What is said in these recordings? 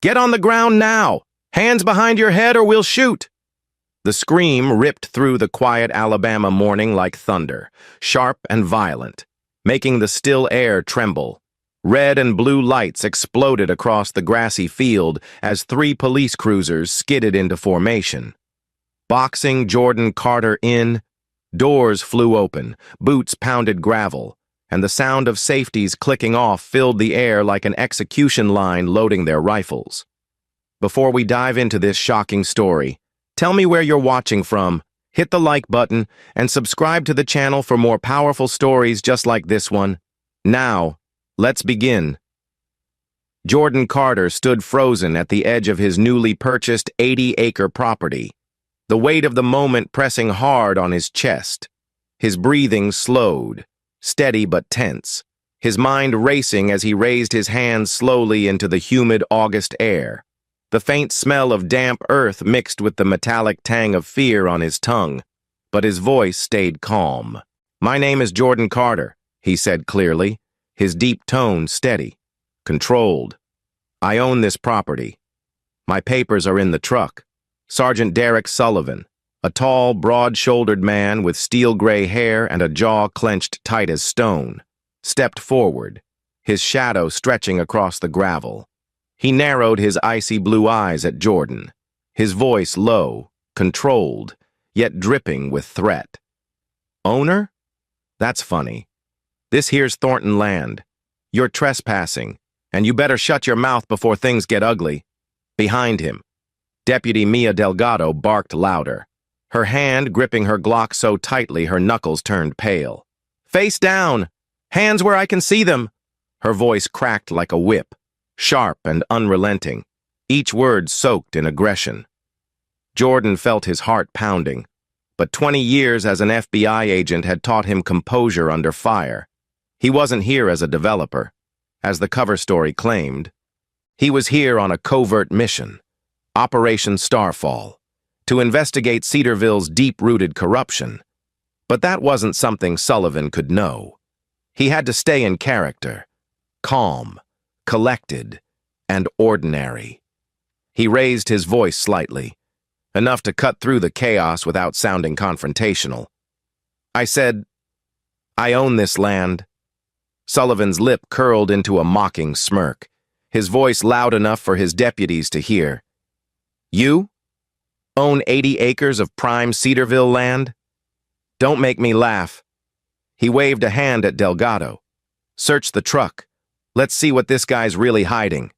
Get on the ground now! Hands behind your head or we'll shoot! The scream ripped through the quiet Alabama morning like thunder, sharp and violent, making the still air tremble. Red and blue lights exploded across the grassy field as 3 police cruisers skidded into formation. Boxing Jordan Carter in, doors flew open, boots pounded gravel, and the sound of safeties clicking off filled the air like an execution line loading their rifles. Before we dive into this shocking story, tell me where you're watching from, hit the like button, and subscribe to the channel for more powerful stories just like this one. Now, let's begin. Jordan Carter stood frozen at the edge of his newly purchased 80-acre property, the weight of the moment pressing hard on his chest. His breathing slowed, steady but tense, his mind racing as he raised his hands slowly into the humid August air. The faint smell of damp earth mixed with the metallic tang of fear on his tongue, but his voice stayed calm. "My name is Jordan Carter," he said clearly, his deep tone steady, controlled. "I own this property. My papers are in the truck." Sergeant Derek Sullivan, a tall, broad-shouldered man with steel-gray hair and a jaw clenched tight as stone, stepped forward, his shadow stretching across the gravel. He narrowed his icy blue eyes at Jordan, his voice low, controlled, yet dripping with threat. "Owner? That's funny. This here's Thornton land. You're trespassing, and you better shut your mouth before things get ugly." Behind him, Deputy Mia Delgado barked louder, her hand gripping her Glock so tightly her knuckles turned pale. "Face down! Hands where I can see them!" Her voice cracked like a whip, sharp and unrelenting, each word soaked in aggression. Jordan felt his heart pounding, but 20 years as an FBI agent had taught him composure under fire. He wasn't here as a developer, as the cover story claimed. He was here on a covert mission, Operation Starfall, to investigate Cedarville's deep-rooted corruption. But that wasn't something Sullivan could know. He had to stay in character, calm, collected, and ordinary. He raised his voice slightly, enough to cut through the chaos without sounding confrontational. "I said, I own this land." Sullivan's lip curled into a mocking smirk, his voice loud enough for his deputies to hear. "You own 80 acres of prime Cedarville land? Don't make me laugh." He waved a hand at Delgado. "Search the truck. Let's see what this guy's really hiding."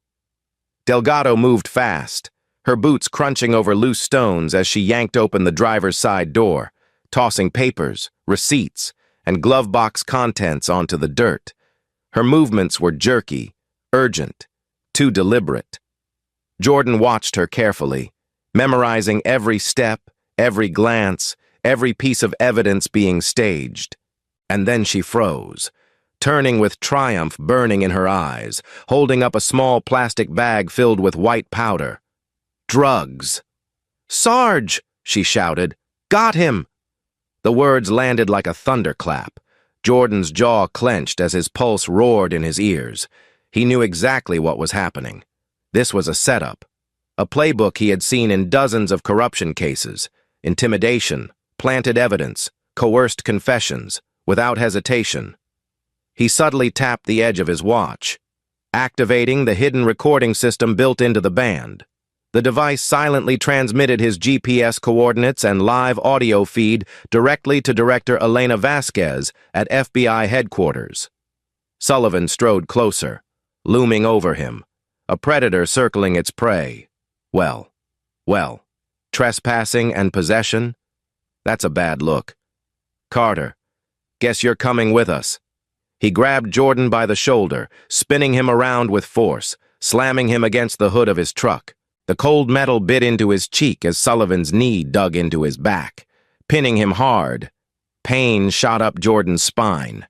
Delgado moved fast, her boots crunching over loose stones as she yanked open the driver's side door, tossing papers, receipts, and glove box contents onto the dirt. Her movements were jerky, urgent, too deliberate. Jordan watched her carefully, memorizing every step, every glance, every piece of evidence being staged. And then she froze, turning with triumph burning in her eyes, holding up a small plastic bag filled with white powder. "Drugs." "Sarge!" she shouted. "Got him!" The words landed like a thunderclap. Jordan's jaw clenched as his pulse roared in his ears. He knew exactly what was happening. This was a setup, a playbook he had seen in dozens of corruption cases: intimidation, planted evidence, coerced confessions, without hesitation. He subtly tapped the edge of his watch, activating the hidden recording system built into the band. The device silently transmitted his GPS coordinates and live audio feed directly to Director Elena Vasquez at FBI headquarters. Sullivan strode closer, looming over him, a predator circling its prey. Well, trespassing and possession? That's a bad look. "Carter, guess you're coming with us." He grabbed Jordan by the shoulder, spinning him around with force, slamming him against the hood of his truck. The cold metal bit into his cheek as Sullivan's knee dug into his back, pinning him hard. Pain shot up Jordan's spine,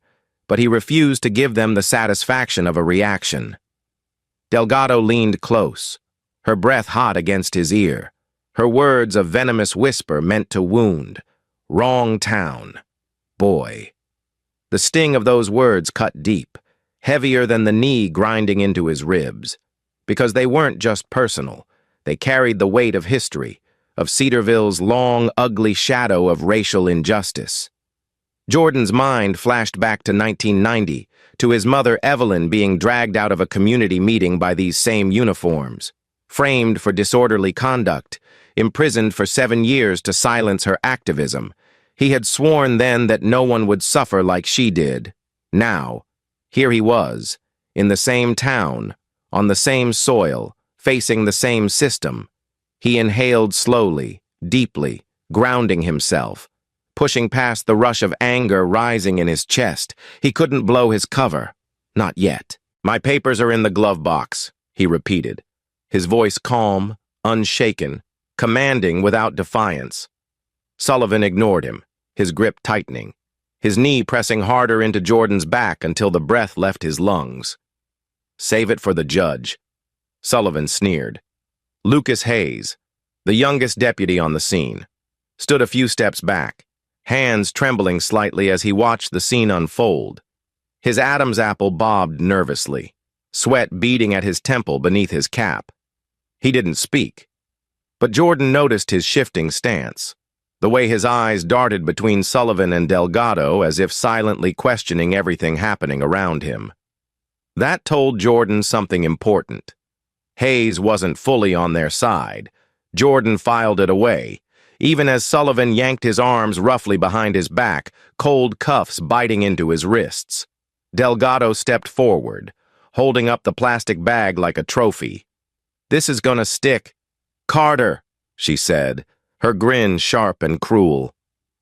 but he refused to give them the satisfaction of a reaction. Delgado leaned close, her breath hot against his ear, her words a venomous whisper meant to wound. "Wrong town. Boy." The sting of those words cut deep, heavier than the knee grinding into his ribs. because they weren't just personal. They carried the weight of history, of Cedarville's long, ugly shadow of racial injustice. Jordan's mind flashed back to 1990, to his mother Evelyn being dragged out of a community meeting by these same uniforms, framed for disorderly conduct, imprisoned for 7 years to silence her activism. He had sworn then that no one would suffer like she did. Now, here he was, in the same town, on the same soil, facing the same system. He inhaled slowly, deeply, grounding himself, pushing past the rush of anger rising in his chest. He couldn't blow his cover. Not yet. "My papers are in the glove box," he repeated, his voice calm, unshaken, commanding without defiance. Sullivan ignored him, his grip tightening, his knee pressing harder into Jordan's back until the breath left his lungs. "Save it for the judge," Sullivan sneered. Lucas Hayes, the youngest deputy on the scene, stood a few steps back, hands trembling slightly as he watched the scene unfold. His Adam's apple bobbed nervously, sweat beading at his temple beneath his cap. He didn't speak, but Jordan noticed his shifting stance, the way his eyes darted between Sullivan and Delgado as if silently questioning everything happening around him. That told Jordan something important. Hayes wasn't fully on their side. Jordan filed it away, even as Sullivan yanked his arms roughly behind his back, cold cuffs biting into his wrists. Delgado stepped forward, holding up the plastic bag like a trophy. "This is gonna stick." "Carter," she said, her grin sharp and cruel.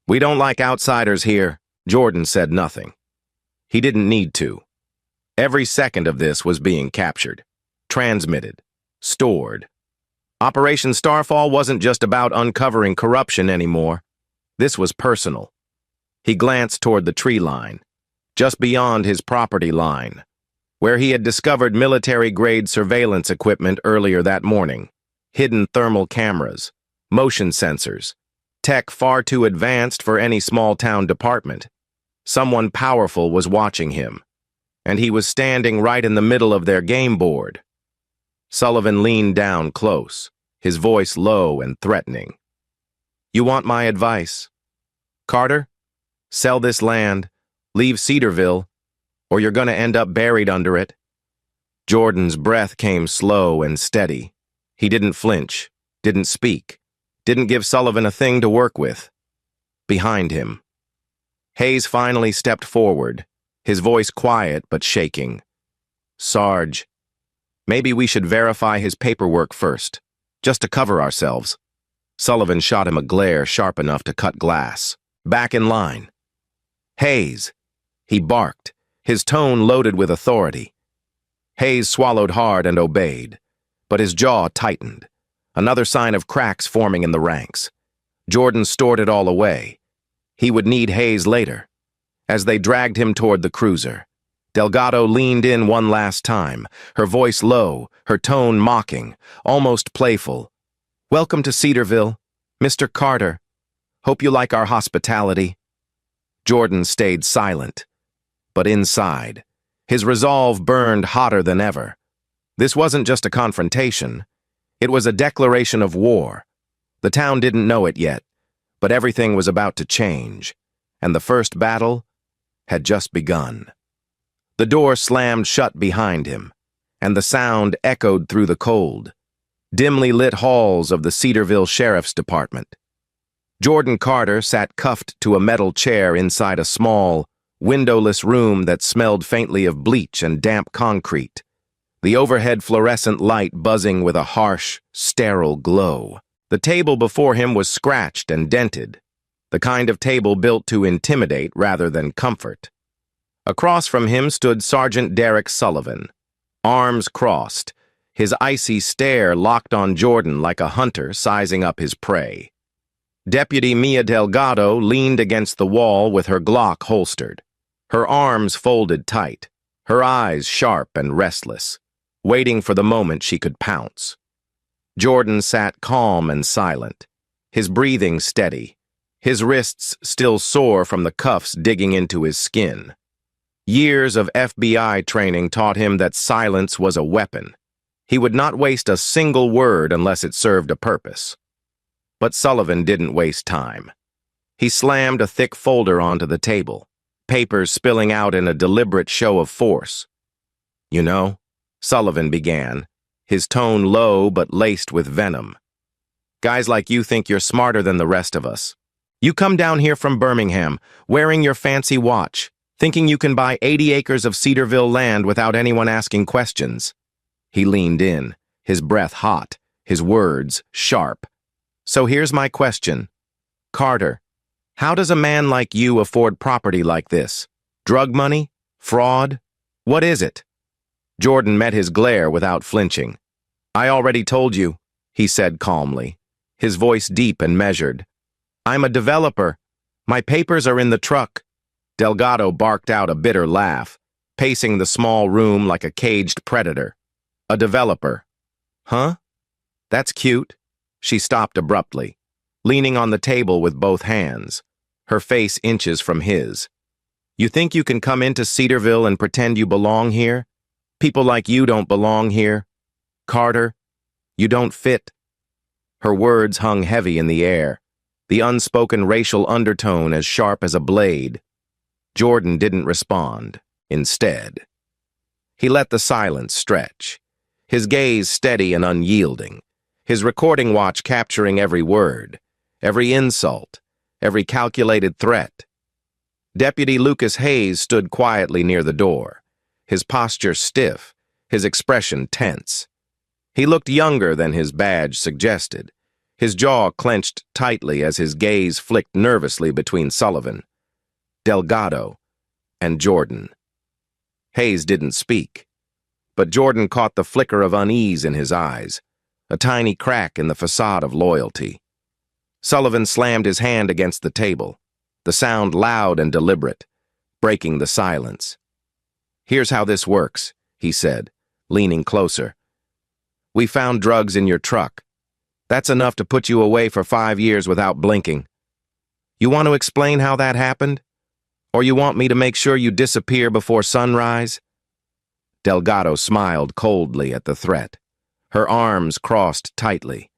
"We don't like outsiders here." Jordan said nothing. He didn't need to. Every second of this was being captured, transmitted, stored. Operation Starfall wasn't just about uncovering corruption anymore. This was personal. He glanced toward the tree line, just beyond his property line, where he had discovered military-grade surveillance equipment earlier that morning, hidden thermal cameras, motion sensors, tech far too advanced for any small-town department. Someone powerful was watching him, and he was standing right in the middle of their game board. Sullivan leaned down close, his voice low and threatening. "You want my advice? Carter, sell this land, leave Cedarville, or you're gonna end up buried under it." Jordan's breath came slow and steady. He didn't flinch, didn't speak, didn't give Sullivan a thing to work with. Behind him, Hayes finally stepped forward, his voice quiet but shaking. "Sarge, maybe we should verify his paperwork first, just to cover ourselves." Sullivan shot him a glare sharp enough to cut glass. "Back in line." "Hayes," he barked, his tone loaded with authority. Hayes swallowed hard and obeyed, but his jaw tightened, another sign of cracks forming in the ranks. Jordan stored it all away. He would need Hayes later. As they dragged him toward the cruiser, Delgado leaned in one last time, her voice low, her tone mocking, almost playful. "Welcome to Cedarville, Mr. Carter. Hope you like our hospitality." Jordan stayed silent, but inside, his resolve burned hotter than ever. This wasn't just a confrontation. It was a declaration of war. The town didn't know it yet, but everything was about to change, and the first battle had just begun. The door slammed shut behind him, and the sound echoed through the cold, dimly lit halls of the Cedarville Sheriff's Department. Jordan Carter sat cuffed to a metal chair inside a small, windowless room that smelled faintly of bleach and damp concrete, the overhead fluorescent light buzzing with a harsh, sterile glow. The table before him was scratched and dented, the kind of table built to intimidate rather than comfort. Across from him stood Sergeant Derek Sullivan, arms crossed, his icy stare locked on Jordan like a hunter sizing up his prey. Deputy Mia Delgado leaned against the wall with her Glock holstered, her arms folded tight, her eyes sharp and restless, waiting for the moment she could pounce. Jordan sat calm and silent, his breathing steady, his wrists still sore from the cuffs digging into his skin. Years of FBI training taught him that silence was a weapon. He would not waste a single word unless it served a purpose. But Sullivan didn't waste time. He slammed a thick folder onto the table, papers spilling out in a deliberate show of force. "You know," Sullivan began, his tone low but laced with venom. "Guys like you think you're smarter than the rest of us. You come down here from Birmingham, wearing your fancy watch, thinking you can buy 80 acres of Cedarville land without anyone asking questions." He leaned in, his breath hot, his words sharp. "So here's my question. Carter, how does a man like you afford property like this? Drug money? Fraud? What is it?" Jordan met his glare without flinching. "I already told you," he said calmly, his voice deep and measured. "I'm a developer. My papers are in the truck." Delgado barked out a bitter laugh, pacing the small room like a caged predator. "A developer. Huh? That's cute." She stopped abruptly, leaning on the table with both hands, her face inches from his. "You think you can come into Cedarville and pretend you belong here? People like you don't belong here. Carter, you don't fit." Her words hung heavy in the air, the unspoken racial undertone as sharp as a blade. Jordan didn't respond. Instead, he let the silence stretch, his gaze steady and unyielding, his recording watch capturing every word, every insult, every calculated threat. Deputy Lucas Hayes stood quietly near the door, his posture stiff, his expression tense. He looked younger than his badge suggested, his jaw clenched tightly as his gaze flicked nervously between Sullivan, Delgado, and Jordan. Hayes didn't speak, but Jordan caught the flicker of unease in his eyes, a tiny crack in the facade of loyalty. Sullivan slammed his hand against the table, the sound loud and deliberate, breaking the silence. "Here's how this works," he said, leaning closer. "We found drugs in your truck. That's enough to put you away for 5 years without blinking. You want to explain how that happened? Or you want me to make sure you disappear before sunrise?" Delgado smiled coldly at the threat, her arms crossed tightly.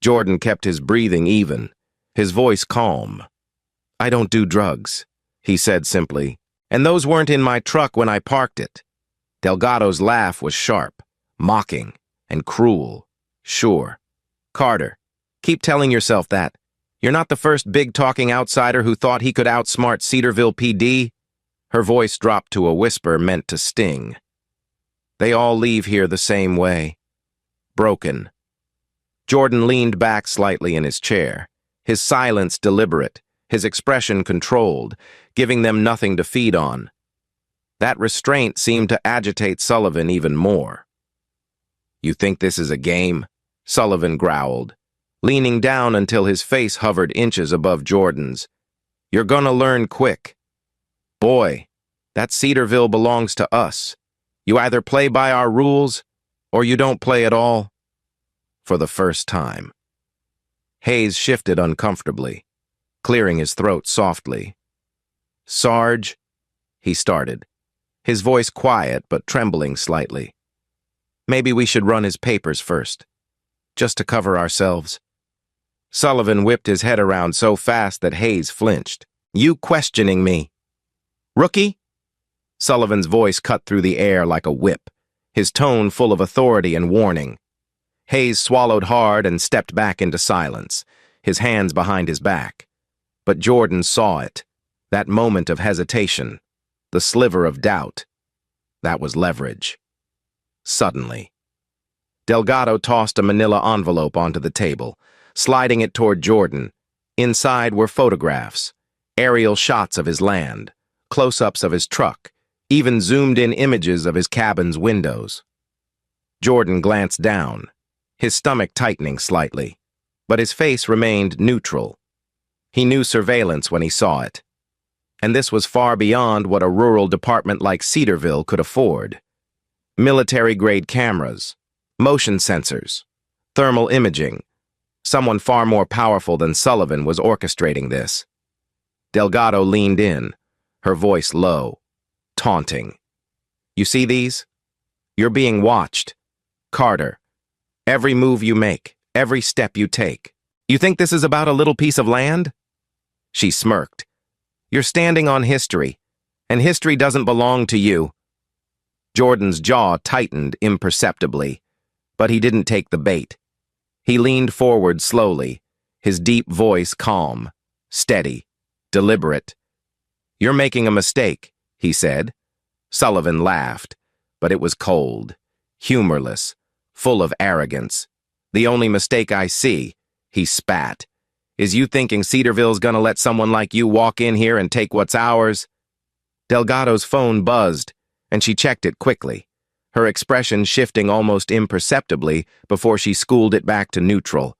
Jordan kept his breathing even, his voice calm. "I don't do drugs," he said simply, "and those weren't in my truck when I parked it." Delgado's laugh was sharp, mocking, and cruel. "Sure. Carter, keep telling yourself that. You're not the first big-talking outsider who thought he could outsmart Cedarville PD." Her voice dropped to a whisper meant to sting. "They all leave here the same way. Broken." Jordan leaned back slightly in his chair, his silence deliberate, his expression controlled, giving them nothing to feed on. That restraint seemed to agitate Sullivan even more. "You think this is a game?" Sullivan growled, leaning down until his face hovered inches above Jordan's. "You're gonna learn quick. Boy, that Cedarville belongs to us. You either play by our rules, or you don't play at all." For the first time. Hayes shifted uncomfortably, clearing his throat softly. "Sarge," he started, his voice quiet but trembling slightly. "Maybe we should run his papers first, just to cover ourselves." Sullivan whipped his head around so fast that Hayes flinched. "You questioning me? Rookie?" Sullivan's voice cut through the air like a whip, his tone full of authority and warning. Hayes swallowed hard and stepped back into silence, his hands behind his back. But Jordan saw it, that moment of hesitation, the sliver of doubt. That was leverage. Suddenly, Delgado tossed a manila envelope onto the table, sliding it toward Jordan. Inside were photographs, aerial shots of his land, close-ups of his truck, even zoomed-in images of his cabin's windows. Jordan glanced down, his stomach tightening slightly, but his face remained neutral. He knew surveillance when he saw it, and this was far beyond what a rural department like Cedarville could afford. Military-grade cameras, motion sensors, thermal imaging. Someone far more powerful than Sullivan was orchestrating this. Delgado leaned in, her voice low, taunting. "You see these? You're being watched. Carter, every move you make, every step you take. You think this is about a little piece of land? She smirked. You're standing on history, and history doesn't belong to you. Jordan's jaw tightened imperceptibly, but he didn't take the bait. He leaned forward slowly, his deep voice calm, steady, deliberate. You're making a mistake, he said. Sullivan laughed, but it was cold, humorless, full of arrogance. The only mistake I see, he spat, is you thinking Cedarville's gonna let someone like you walk in here and take what's ours? Delgado's phone buzzed, and she checked it quickly, her expression shifting almost imperceptibly before she schooled it back to neutral.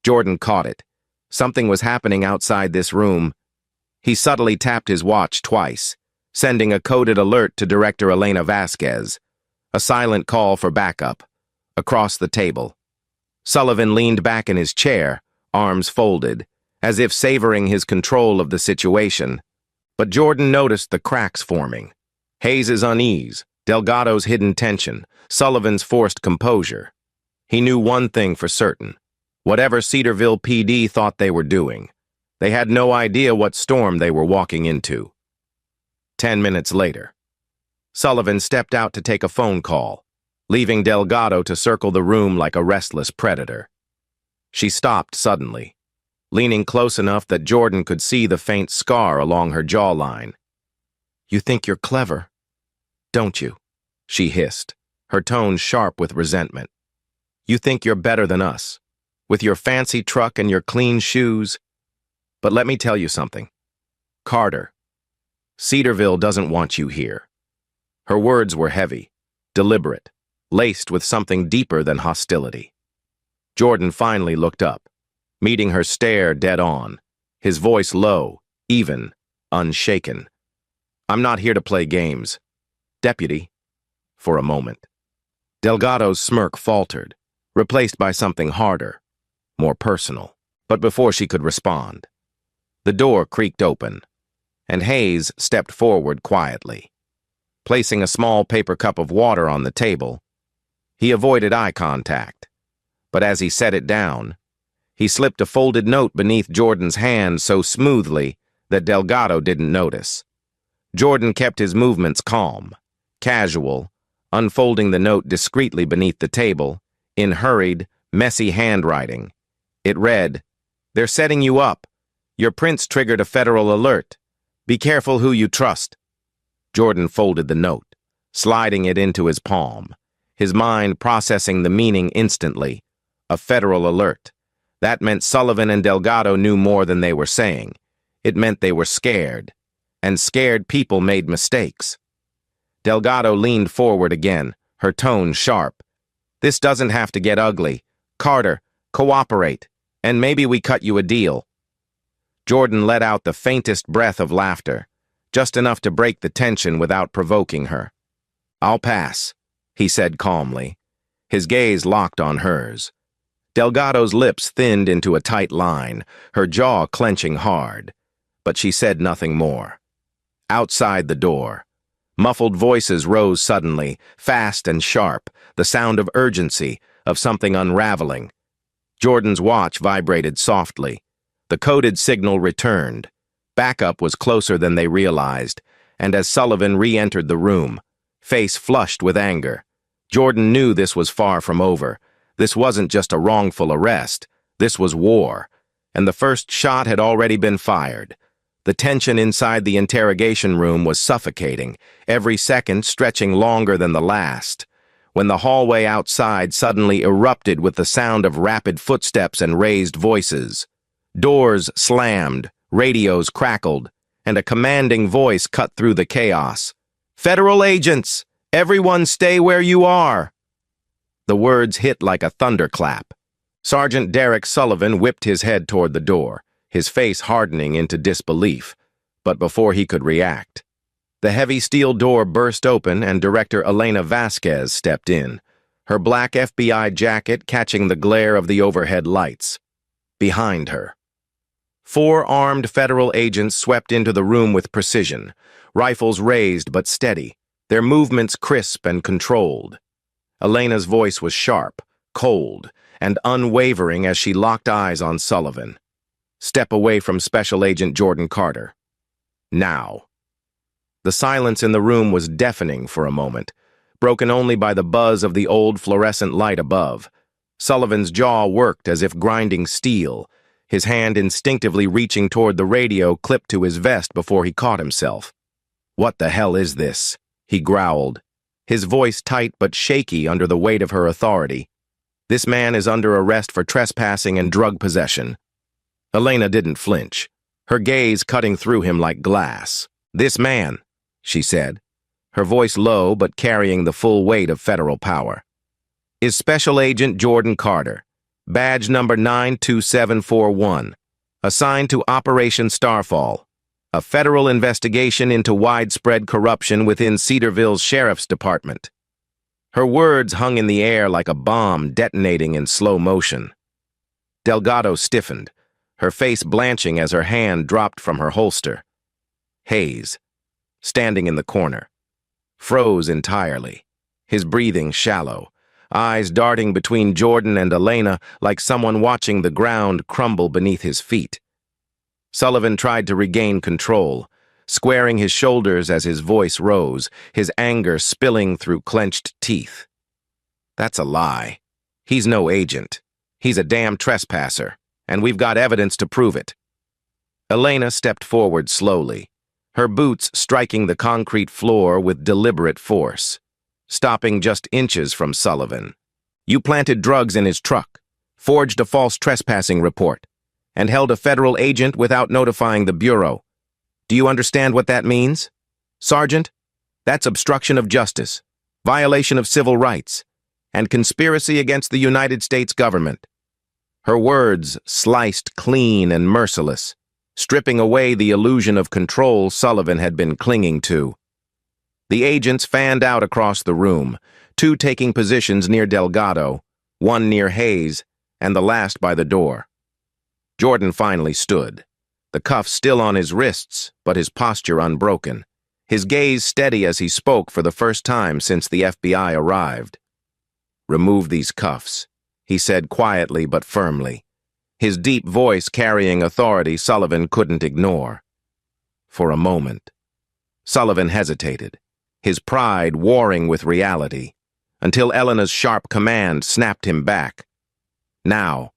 Jordan caught it. Something was happening outside this room. He subtly tapped his watch twice, sending a coded alert to Director Elena Vasquez, a silent call for backup, across the table. Sullivan leaned back in his chair, arms folded, as if savoring his control of the situation. But Jordan noticed the cracks forming. Hayes' unease, Delgado's hidden tension, Sullivan's forced composure. He knew one thing for certain. Whatever Cedarville PD thought they were doing, they had no idea what storm they were walking into. 10 minutes later, Sullivan stepped out to take a phone call, leaving Delgado to circle the room like a restless predator. She stopped suddenly, leaning close enough that Jordan could see the faint scar along her jawline. You think you're clever, don't you? She hissed, her tone sharp with resentment. You think you're better than us, with your fancy truck and your clean shoes. But let me tell you something. Carter, Cedarville doesn't want you here. Her words were heavy, deliberate, laced with something deeper than hostility. Jordan finally looked up, meeting her stare dead on, his voice low, even, unshaken. I'm not here to play games. Deputy, for a moment. Delgado's smirk faltered, replaced by something harder, more personal. But before she could respond, the door creaked open, and Hayes stepped forward quietly. Placing a small paper cup of water on the table, he avoided eye contact. But as he set it down, he slipped a folded note beneath Jordan's hand so smoothly that Delgado didn't notice. Jordan kept his movements calm, casual, unfolding the note discreetly beneath the table, in hurried, messy handwriting. It read, "They're setting you up. Your prince triggered a federal alert. Be careful who you trust." Jordan folded the note, sliding it into his palm, his mind processing the meaning instantly. A federal alert. That meant Sullivan and Delgado knew more than they were saying. It meant they were scared, and scared people made mistakes. Delgado leaned forward again, her tone sharp. This doesn't have to get ugly. Carter, cooperate, and maybe we cut you a deal. Jordan let out the faintest breath of laughter, just enough to break the tension without provoking her. I'll pass, he said calmly, his gaze locked on hers. Delgado's lips thinned into a tight line, her jaw clenching hard, but she said nothing more. Outside the door, muffled voices rose suddenly, fast and sharp, the sound of urgency, of something unraveling. Jordan's watch vibrated softly. The coded signal returned. Backup was closer than they realized, and as Sullivan re-entered the room, face flushed with anger, Jordan knew this was far from over. This wasn't just a wrongful arrest. This was war, and the first shot had already been fired. The tension inside the interrogation room was suffocating, every second stretching longer than the last, when the hallway outside suddenly erupted with the sound of rapid footsteps and raised voices. Doors slammed, radios crackled, and a commanding voice cut through the chaos. "Federal agents! Everyone stay where you are!" The words hit like a thunderclap. Sergeant Derek Sullivan whipped his head toward the door, his face hardening into disbelief. But before he could react, the heavy steel door burst open and Director Elena Vasquez stepped in, her black FBI jacket catching the glare of the overhead lights. Behind her, 4 armed federal agents swept into the room with precision, rifles raised but steady, their movements crisp and controlled. Elena's voice was sharp, cold, and unwavering as she locked eyes on Sullivan. "Step away from Special Agent Jordan Carter. Now." The silence in the room was deafening for a moment, broken only by the buzz of the old fluorescent light above. Sullivan's jaw worked as if grinding steel, his hand instinctively reaching toward the radio clipped to his vest before he caught himself. "What the hell is this?" he growled, his voice tight but shaky under the weight of her authority. "This man is under arrest for trespassing and drug possession." Elena didn't flinch, her gaze cutting through him like glass. "This man," she said, her voice low but carrying the full weight of federal power, "is Special Agent Jordan Carter, badge number 92741, assigned to Operation Starfall, a federal investigation into widespread corruption within Cedarville's Sheriff's Department." Her words hung in the air like a bomb detonating in slow motion. Delgado stiffened, her face blanching as her hand dropped from her holster. Hayes, standing in the corner, froze entirely, his breathing shallow, eyes darting between Jordan and Elena like someone watching the ground crumble beneath his feet. Sullivan tried to regain control, squaring his shoulders as his voice rose, his anger spilling through clenched teeth. "That's a lie. He's no agent. He's a damn trespasser, and we've got evidence to prove it." Elena stepped forward slowly, her boots striking the concrete floor with deliberate force, stopping just inches from Sullivan. "You planted drugs in his truck, forged a false trespassing report, and held a federal agent without notifying the Bureau. Do you understand what that means? Sergeant, that's obstruction of justice, violation of civil rights, and conspiracy against the United States government." Her words sliced clean and merciless, stripping away the illusion of control Sullivan had been clinging to. The agents fanned out across the room, two taking positions near Delgado, one near Hayes, and the last by the door. Jordan finally stood, the cuffs still on his wrists, but his posture unbroken, his gaze steady as he spoke for the first time since the FBI arrived. "Remove these cuffs," he said quietly but firmly, his deep voice carrying authority Sullivan couldn't ignore. For a moment, Sullivan hesitated, his pride warring with reality, until Elena's sharp command snapped him back. "Now."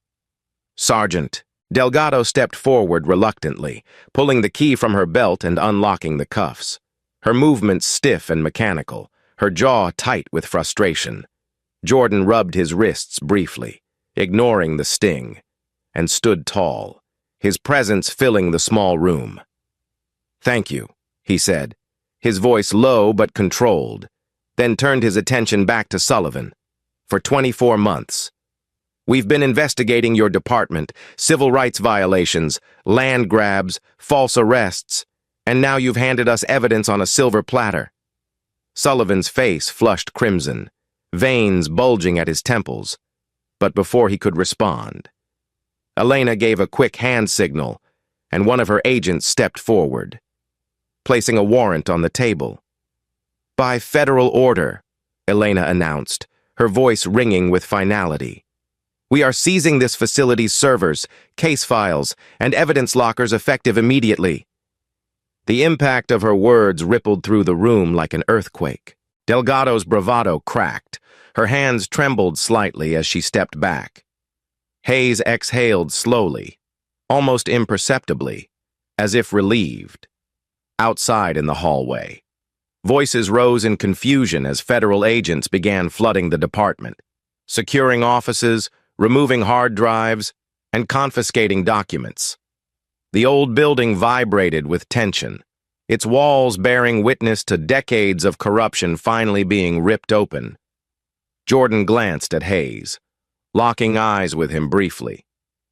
"Sergeant." Delgado stepped forward reluctantly, pulling the key from her belt and unlocking the cuffs, her movements stiff and mechanical, her jaw tight with frustration. Jordan rubbed his wrists briefly, ignoring the sting, and stood tall, his presence filling the small room. "Thank you," he said, his voice low but controlled, then turned his attention back to Sullivan. "For 24 months. We've been investigating your department, civil rights violations, land grabs, false arrests, and now you've handed us evidence on a silver platter." Sullivan's face flushed crimson, veins bulging at his temples, but before he could respond, Elena gave a quick hand signal, and one of her agents stepped forward, placing a warrant on the table. "By federal order," Elena announced, her voice ringing with finality. "We are seizing this facility's servers, case files, and evidence lockers effective immediately." The impact of her words rippled through the room like an earthquake. Delgado's bravado cracked. Her hands trembled slightly as she stepped back. Hayes exhaled slowly, almost imperceptibly, as if relieved. Outside in the hallway, voices rose in confusion as federal agents began flooding the department, securing offices, removing hard drives, and confiscating documents. The old building vibrated with tension, its walls bearing witness to decades of corruption finally being ripped open. Jordan glanced at Hayes, locking eyes with him briefly,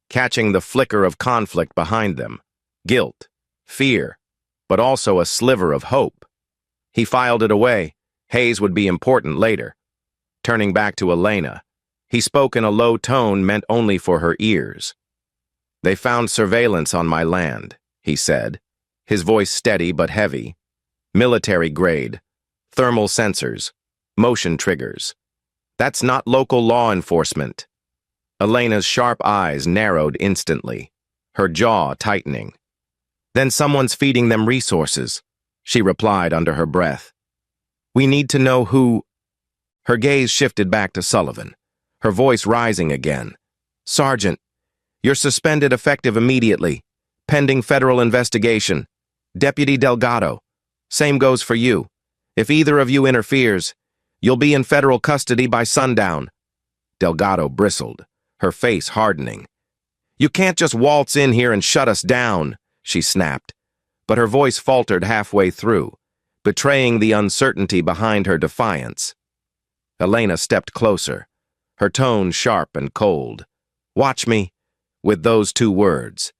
catching the flicker of conflict behind them, guilt, fear, but also a sliver of hope. He filed it away. Hayes would be important later. Turning back to Elena, he spoke in a low tone meant only for her ears. "They found surveillance on my land," he said, his voice steady but heavy. "Military grade, thermal sensors, motion triggers. That's not local law enforcement. Elena's sharp eyes narrowed instantly, her jaw tightening. Then someone's feeding them resources, she replied under her breath. We need to know who... Her gaze shifted back to Sullivan, her voice rising again. Sergeant, you're suspended effective immediately, pending federal investigation. Deputy Delgado, same goes for you. If either of you interferes, you'll be in federal custody by sundown. Delgado bristled, her face hardening. You can't just waltz in here and shut us down, she snapped, but her voice faltered halfway through, betraying the uncertainty behind her defiance. Elena stepped closer, her tone sharp and cold. Watch me, with those two words.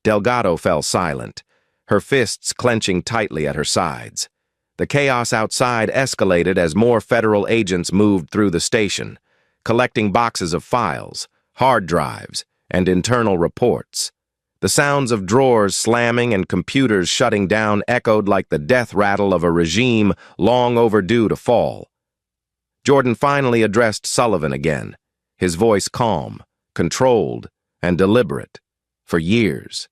Delgado fell silent, her fists clenching tightly at her sides. The chaos outside escalated as more federal agents moved through the station, collecting boxes of files, hard drives, and internal reports. The sounds of drawers slamming and computers shutting down echoed like the death rattle of a regime long overdue to fall. Jordan finally addressed Sullivan again, his voice calm, controlled, and deliberate. For years,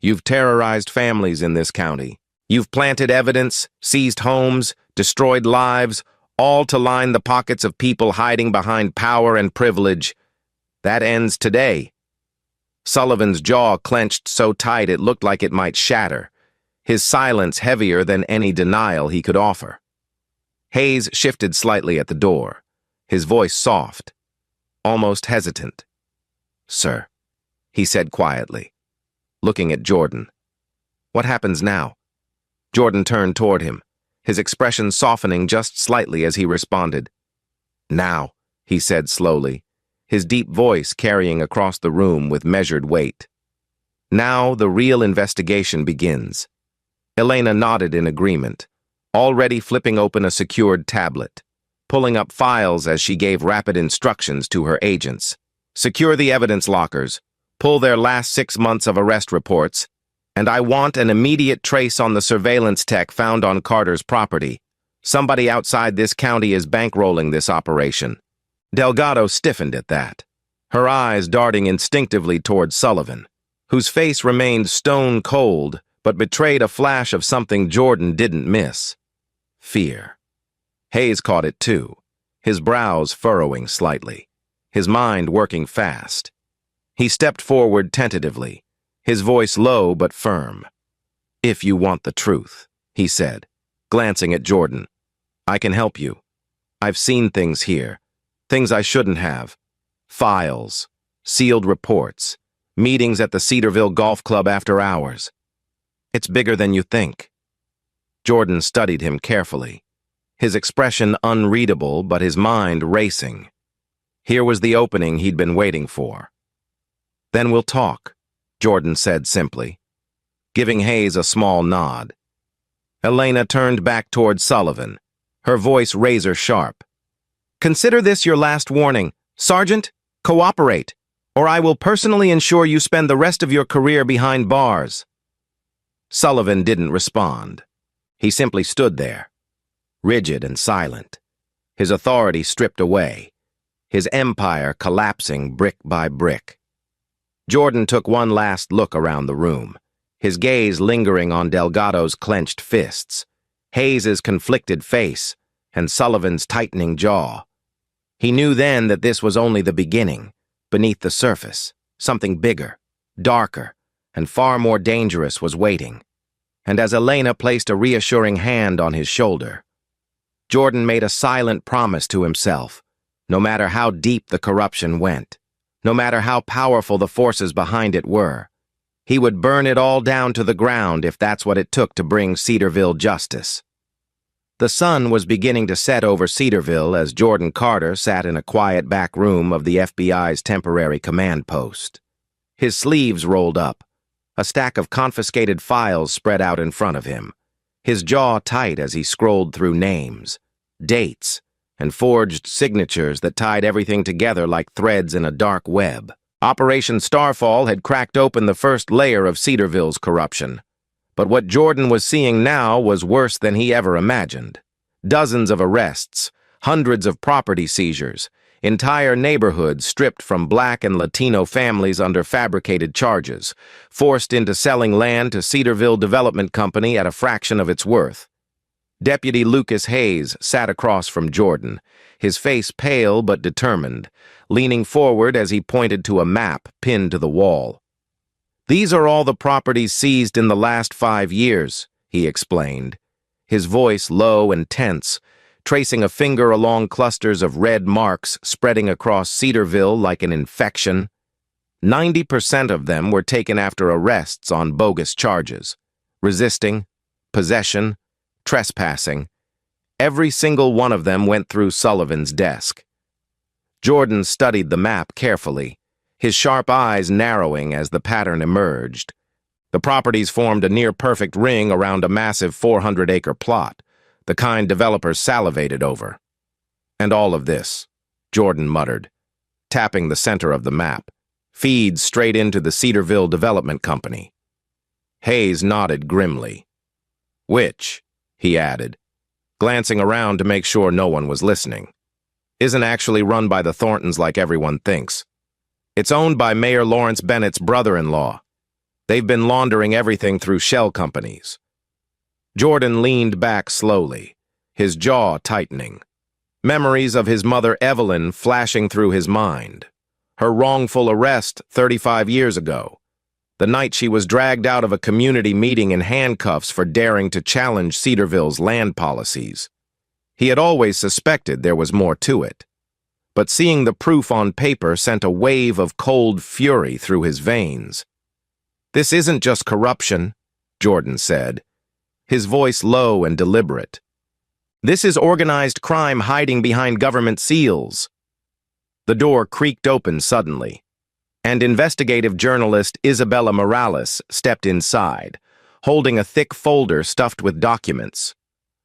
you've terrorized families in this county. You've planted evidence, seized homes, destroyed lives, all to line the pockets of people hiding behind power and privilege. That ends today. Sullivan's jaw clenched so tight it looked like it might shatter, his silence heavier than any denial he could offer. Hayes shifted slightly at the door, his voice soft, almost hesitant. Sir, he said quietly, looking at Jordan. What happens now? Jordan turned toward him, his expression softening just slightly as he responded. Now, he said slowly, his deep voice carrying across the room with measured weight. Now the real investigation begins. Elena nodded in agreement, already flipping open a secured tablet, pulling up files as she gave rapid instructions to her agents. Secure the evidence lockers, pull their last 6 months of arrest reports, and I want an immediate trace on the surveillance tech found on Carter's property. Somebody outside this county is bankrolling this operation. Delgado stiffened at that, her eyes darting instinctively toward Sullivan, whose face remained stone cold but betrayed a flash of something Jordan didn't miss. Fear. Hayes caught it too, his brows furrowing slightly, his mind working fast. He stepped forward tentatively, his voice low but firm. If you want the truth, he said, glancing at Jordan. I can help you. I've seen things here, things I shouldn't have. Files, sealed reports, meetings at the Cedarville Golf Club after hours. It's bigger than you think. Jordan studied him carefully, his expression unreadable but his mind racing. Here was the opening he'd been waiting for. Then we'll talk, Jordan said simply, giving Hayes a small nod. Elena turned back toward Sullivan, her voice razor-sharp. Consider this your last warning. Sergeant, cooperate, or I will personally ensure you spend the rest of your career behind bars. Sullivan didn't respond. He simply stood there, rigid and silent, his authority stripped away, his empire collapsing brick by brick. Jordan took one last look around the room, his gaze lingering on Delgado's clenched fists, Hayes's conflicted face, and Sullivan's tightening jaw. He knew then that this was only the beginning. Beneath the surface, something bigger, darker, and far more dangerous was waiting. And as Elena placed a reassuring hand on his shoulder, Jordan made a silent promise to himself, no matter how deep the corruption went, no matter how powerful the forces behind it were, he would burn it all down to the ground if that's what it took to bring Cedarville justice. The sun was beginning to set over Cedarville as Jordan Carter sat in a quiet back room of the FBI's temporary command post. His sleeves rolled up, a stack of confiscated files spread out in front of him, his jaw tight as he scrolled through names, dates, and forged signatures that tied everything together like threads in a dark web. Operation Starfall had cracked open the first layer of Cedarville's corruption. But what Jordan was seeing now was worse than he ever imagined. Dozens of arrests, Hundreds of property seizures, entire neighborhoods stripped from Black and Latino families under fabricated charges, forced into selling land to Cedarville Development Company at a fraction of its worth. Deputy Lucas Hayes sat across from Jordan, his face pale but determined, leaning forward as he pointed to a map pinned to the wall. "These are all the properties seized in the last 5 years," he explained, his voice low and tense, tracing a finger along clusters of red marks spreading across Cedarville like an infection. 90% of them were taken after arrests on bogus charges: resisting, possession, trespassing. Every single one of them went through Sullivan's desk. Jordan studied the map carefully, his sharp eyes narrowing as the pattern emerged. The properties formed a near-perfect ring around a massive 400-acre plot, the kind developers salivated over. "And all of this," Jordan muttered, tapping the center of the map, "feeds straight into the Cedarville Development Company." Hayes nodded grimly. "Which," he added, glancing around to make sure no one was listening, "isn't actually run by the Thorntons like everyone thinks. It's owned by Mayor Lawrence Bennett's brother-in-law. They've been laundering everything through shell companies." Jordan leaned back slowly, his jaw tightening. Memories of his mother Evelyn flashing through his mind. Her wrongful arrest 35 years ago. The night she was dragged out of a community meeting in handcuffs for daring to challenge Cedarville's land policies. He had always suspected there was more to it. But seeing the proof on paper sent a wave of cold fury through his veins. "This isn't just corruption," Jordan said, his voice low and deliberate. "This is organized crime hiding behind government seals." The door creaked open suddenly, and investigative journalist Isabella Morales stepped inside, holding a thick folder stuffed with documents.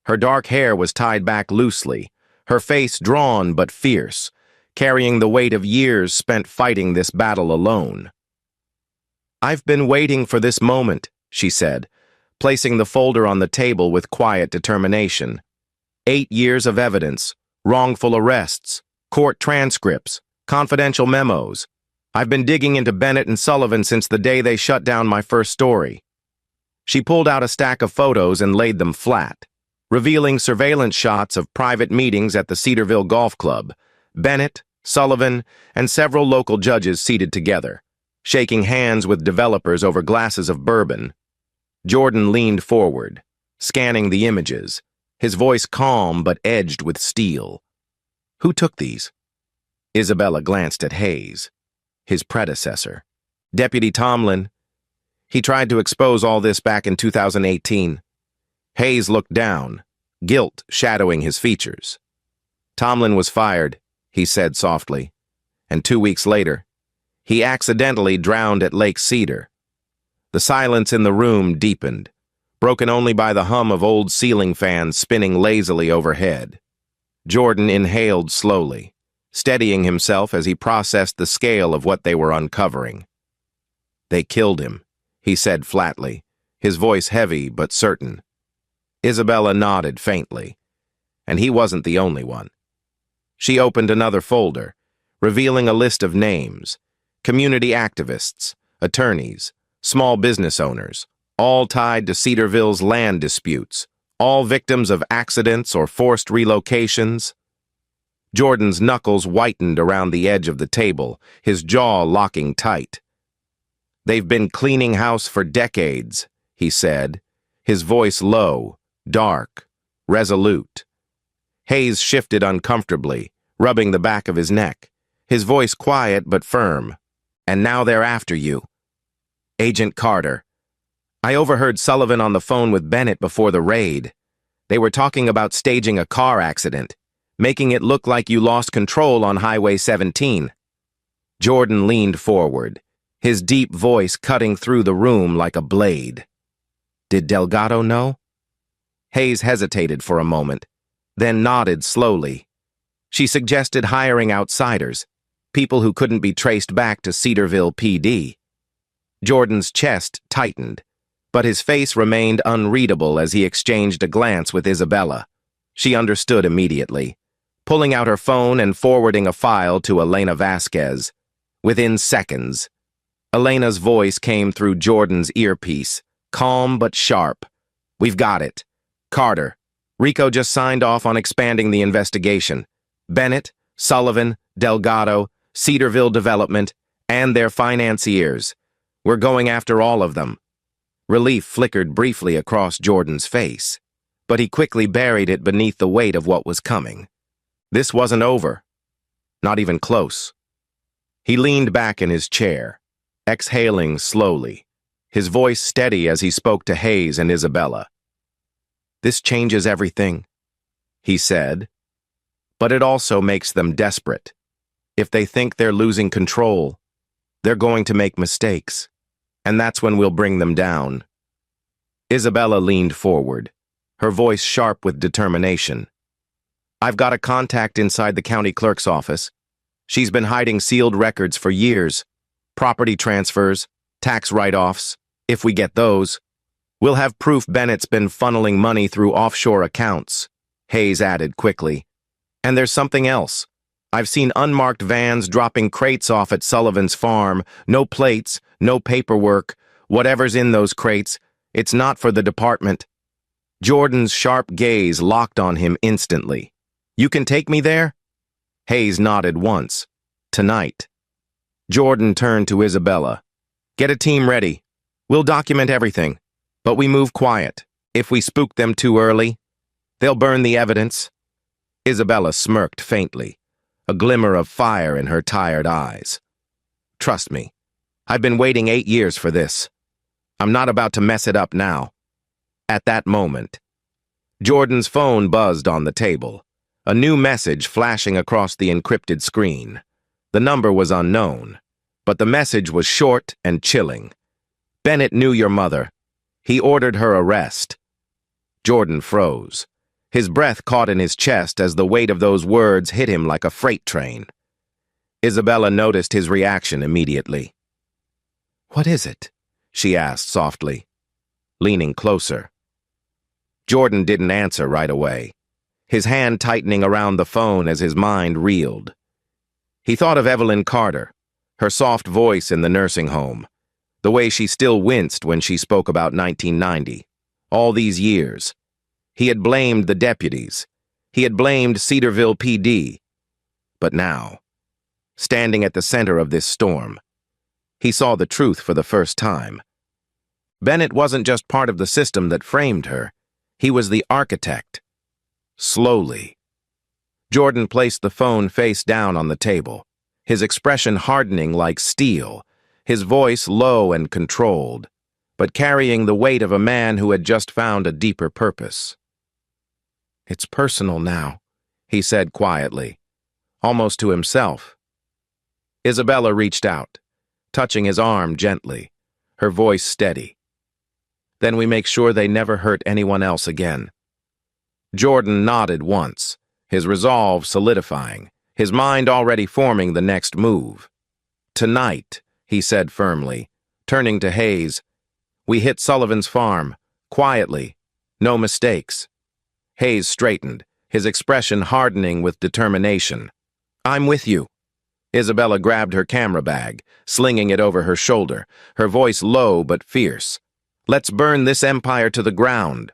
Her dark hair was tied back loosely, her face drawn but fierce, carrying the weight of years spent fighting this battle alone. "I've been waiting for this moment," she said, placing the folder on the table with quiet determination. 8 years of evidence, wrongful arrests, court transcripts, confidential memos. I've been digging into Bennett and Sullivan since the day they shut down my first story. She pulled out a stack of photos and laid them flat, revealing surveillance shots of private meetings at the Cedarville Golf Club, Bennett, Sullivan, and several local judges seated together, shaking hands with developers over glasses of bourbon. Jordan leaned forward, scanning the images, his voice calm but edged with steel. "Who took these?" Isabella glanced at Hayes, his predecessor. "Deputy Tomlin. He tried to expose all this back in 2018. Hayes looked down, guilt shadowing his features. "Tomlin was fired," he said softly, "and 2 weeks later, he accidentally drowned at Lake Cedar." The silence in the room deepened, broken only by the hum of old ceiling fans spinning lazily overhead. Jordan inhaled slowly, steadying himself as he processed the scale of what they were uncovering. "They killed him," he said flatly, his voice heavy but certain. Isabella nodded faintly, and he wasn't the only one. She opened another folder, revealing a list of names: community activists, attorneys, small business owners, all tied to Cedarville's land disputes, all victims of accidents or forced relocations. Jordan's knuckles whitened around the edge of the table, his jaw locking tight. "They've been cleaning house for decades," he said, his voice low, dark, resolute. Hayes shifted uncomfortably, rubbing the back of his neck, his voice quiet but firm. "And now they're after you. Agent Carter. I overheard Sullivan on the phone with Bennett before the raid. They were talking about staging a car accident, making it look like you lost control on Highway 17. Jordan leaned forward, his deep voice cutting through the room like a blade. "Did Delgado know?" Hayes hesitated for a moment, then nodded slowly. She suggested hiring outsiders, people who couldn't be traced back to Cedarville PD. Jordan's chest tightened, but his face remained unreadable as he exchanged a glance with Isabella. She understood immediately. pulling out her phone and forwarding a file to Elena Vasquez. Within seconds, Elena's voice came through Jordan's earpiece, calm but sharp. "We've got it. Carter, Rico just signed off on expanding the investigation. Bennett, Sullivan, Delgado, Cedarville Development, and their financiers. We're going after all of them." Relief flickered briefly across Jordan's face, but he quickly buried it beneath the weight of what was coming. This wasn't over. Not even close. He leaned back in his chair, exhaling slowly, his voice steady as he spoke to Hayes and Isabella. "This changes everything," he said, "but it also makes them desperate. If they think they're losing control, they're going to make mistakes, and that's when we'll bring them down." Isabella leaned forward, her voice sharp with determination. "I've got a contact inside the county clerk's office. She's been hiding sealed records for years. Property transfers, tax write-offs. If we get those, we'll have proof Bennett's been funneling money through offshore accounts," Hayes added quickly. "And there's something else. I've seen unmarked vans dropping crates off at Sullivan's farm. No plates, no paperwork. Whatever's in those crates, it's not for the department." Jordan's sharp gaze locked on him instantly. "You can take me there?" Hayes nodded once. "Tonight." Jordan turned to Isabella. "Get a team ready. We'll document everything, but we move quiet. If we spook them too early, they'll burn the evidence." Isabella smirked faintly, a glimmer of fire in her tired eyes. "Trust me, I've been waiting 8 years for this. I'm not about to mess it up now." At that moment, Jordan's phone buzzed on the table, a new message flashing across the encrypted screen. The number was unknown, but the message was short and chilling. "Bennett knew your mother. He ordered her arrest." Jordan froze. His breath caught in his chest as the weight of those words hit him like a freight train. Isabella noticed his reaction immediately. "What is it?" she asked softly, leaning closer. Jordan didn't answer right away, his hand tightening around the phone as his mind reeled. He thought of Evelyn Carter, her soft voice in the nursing home, the way she still winced when she spoke about 1990. All these years, he had blamed the deputies. He had blamed Cedarville PD. But now, standing at the center of this storm, he saw the truth for the first time. Bennett wasn't just part of the system that framed her. He was the architect. Slowly, Jordan placed the phone face down on the table, his expression hardening like steel, his voice low and controlled, but carrying the weight of a man who had just found a deeper purpose. "It's personal now," he said quietly, almost to himself. Isabella reached out, touching his arm gently, her voice steady. "Then we make sure they never hurt anyone else again." Jordan nodded once, his resolve solidifying, his mind already forming the next move. "Tonight," he said firmly, turning to Hayes, "we hit Sullivan's farm, quietly, no mistakes." Hayes straightened, his expression hardening with determination. "I'm with you." Isabella grabbed her camera bag, slinging it over her shoulder, her voice low but fierce. "Let's burn this empire to the ground."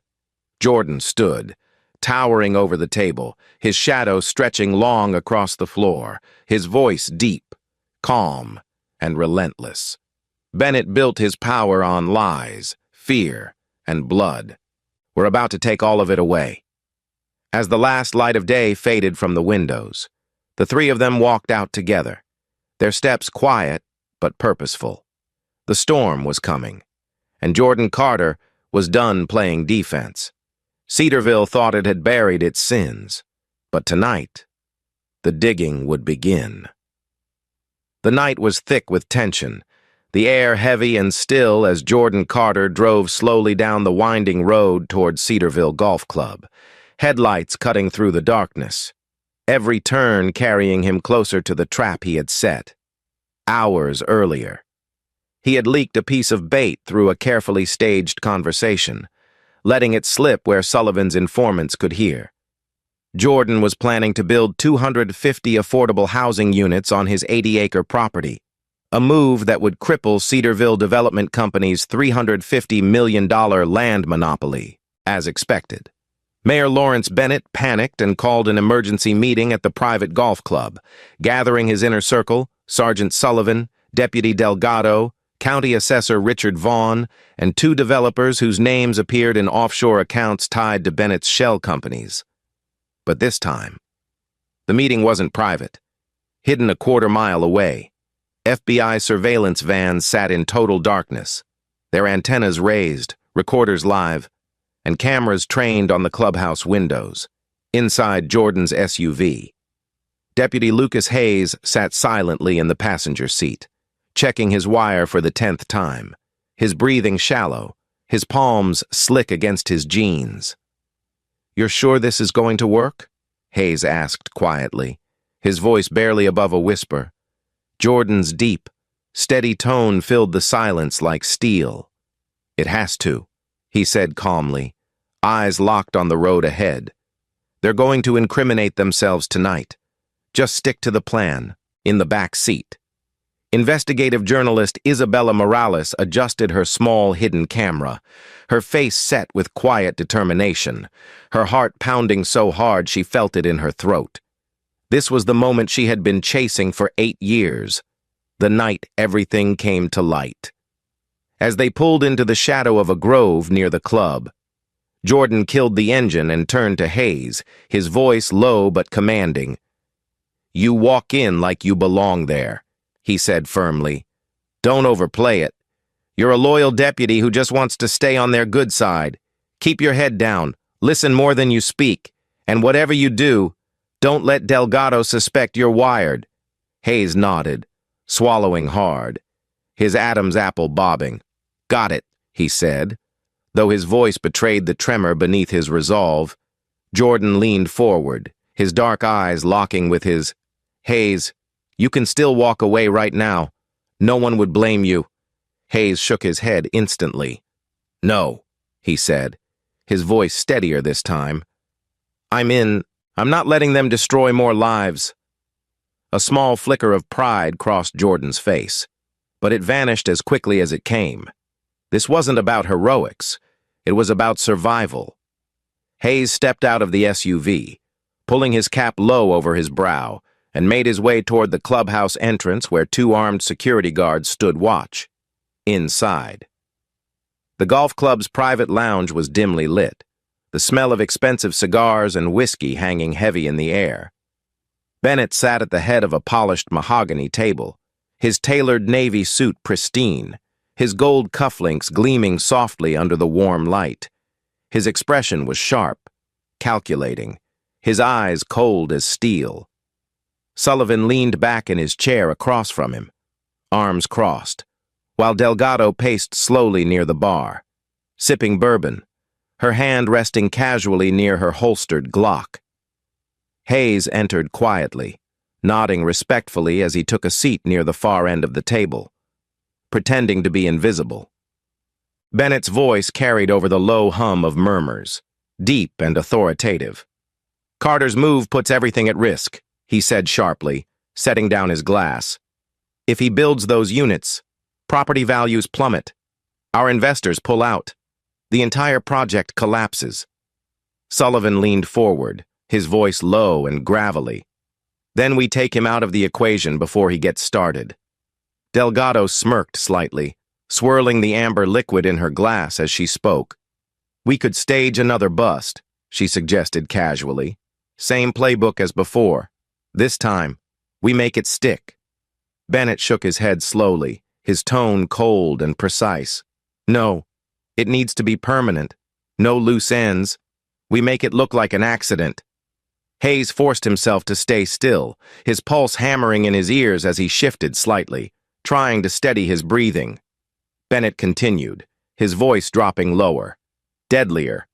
Jordan stood, towering over the table, his shadow stretching long across the floor, his voice deep, calm, and relentless. Bennett built his power on lies, fear, and blood. We're about to take all of it away. As the last light of day faded from the windows, the three of them walked out together, their steps quiet but purposeful. The storm was coming, and Jordan Carter was done playing defense. Cedarville thought it had buried its sins, but tonight, the digging would begin. The night was thick with tension, the air heavy and still as Jordan Carter drove slowly down the winding road toward Cedarville Golf Club, headlights cutting through the darkness, every turn carrying him closer to the trap he had set. Hours earlier, he had leaked a piece of bait through a carefully staged conversation, letting it slip where Sullivan's informants could hear. Jordan was planning to build 250 affordable housing units on his 80-acre property, a move that would cripple Cedarville Development Company's $350 million land monopoly, as expected. Mayor Lawrence Bennett panicked and called an emergency meeting at the private golf club, gathering his inner circle, Sergeant Sullivan, Deputy Delgado, County Assessor Richard Vaughn, and 2 developers whose names appeared in offshore accounts tied to Bennett's shell companies. But this time, the meeting wasn't private. Hidden a quarter-mile away, FBI surveillance vans sat in total darkness, their antennas raised, recorders live, and cameras trained on the clubhouse windows, inside Jordan's SUV. Deputy Lucas Hayes sat silently in the passenger seat, checking his wire for the 10th time, his breathing shallow, his palms slick against his jeans. "You're sure this is going to work?" Hayes asked quietly, his voice barely above a whisper. Jordan's deep, steady tone filled the silence like steel. "It has to," he said calmly, eyes locked on the road ahead. "They're going to incriminate themselves tonight. Just stick to the plan, in the back seat." Investigative journalist Isabella Morales adjusted her small hidden camera, her face set with quiet determination, her heart pounding so hard she felt it in her throat. This was the moment she had been chasing for 8 years, the night everything came to light. As they pulled into the shadow of a grove near the club, Jordan killed the engine and turned to Hayes, his voice low but commanding. "You walk in like you belong there," he said firmly. "Don't overplay it. You're a loyal deputy who just wants to stay on their good side. Keep your head down, listen more than you speak, and whatever you do, don't let Delgado suspect you're wired." Hayes nodded, swallowing hard, his Adam's apple bobbing. "Got it," he said. Though his voice betrayed the tremor beneath his resolve, Jordan leaned forward, his dark eyes locking with his. "Hayes, you can still walk away right now. No one would blame you." Hayes shook his head instantly. "No," he said, his voice steadier this time. I'm not letting them destroy more lives." A small flicker of pride crossed Jordan's face, but it vanished as quickly as it came. This wasn't about heroics. It was about survival. Hayes stepped out of the SUV, pulling his cap low over his brow, and made his way toward the clubhouse entrance where 2 armed security guards stood watch. Inside, the golf club's private lounge was dimly lit, the smell of expensive cigars and whiskey hanging heavy in the air. Bennett sat at the head of a polished mahogany table, his tailored navy suit pristine, his gold cufflinks gleaming softly under the warm light. His expression was sharp, calculating, his eyes cold as steel. Sullivan leaned back in his chair across from him, arms crossed, while Delgado paced slowly near the bar, sipping bourbon, her hand resting casually near her holstered Glock. Hayes entered quietly, nodding respectfully as he took a seat near the far end of the table, pretending to be invisible. Bennett's voice carried over the low hum of murmurs, deep and authoritative. "Carter's move puts everything at risk," he said sharply, setting down his glass. "If he builds those units, property values plummet. Our investors pull out. The entire project collapses." Sullivan leaned forward, his voice low and gravelly. "Then we take him out of the equation before he gets started." Delgado smirked slightly, swirling the amber liquid in her glass as she spoke. "We could stage another bust," she suggested casually. "Same playbook as before. This time, we make it stick." Bennett shook his head slowly, his tone cold and precise. "No, it needs to be permanent. No loose ends. We make it look like an accident." Hayes forced himself to stay still, his pulse hammering in his ears as he shifted slightly, trying to steady his breathing. Bennett continued, his voice dropping lower, deadlier.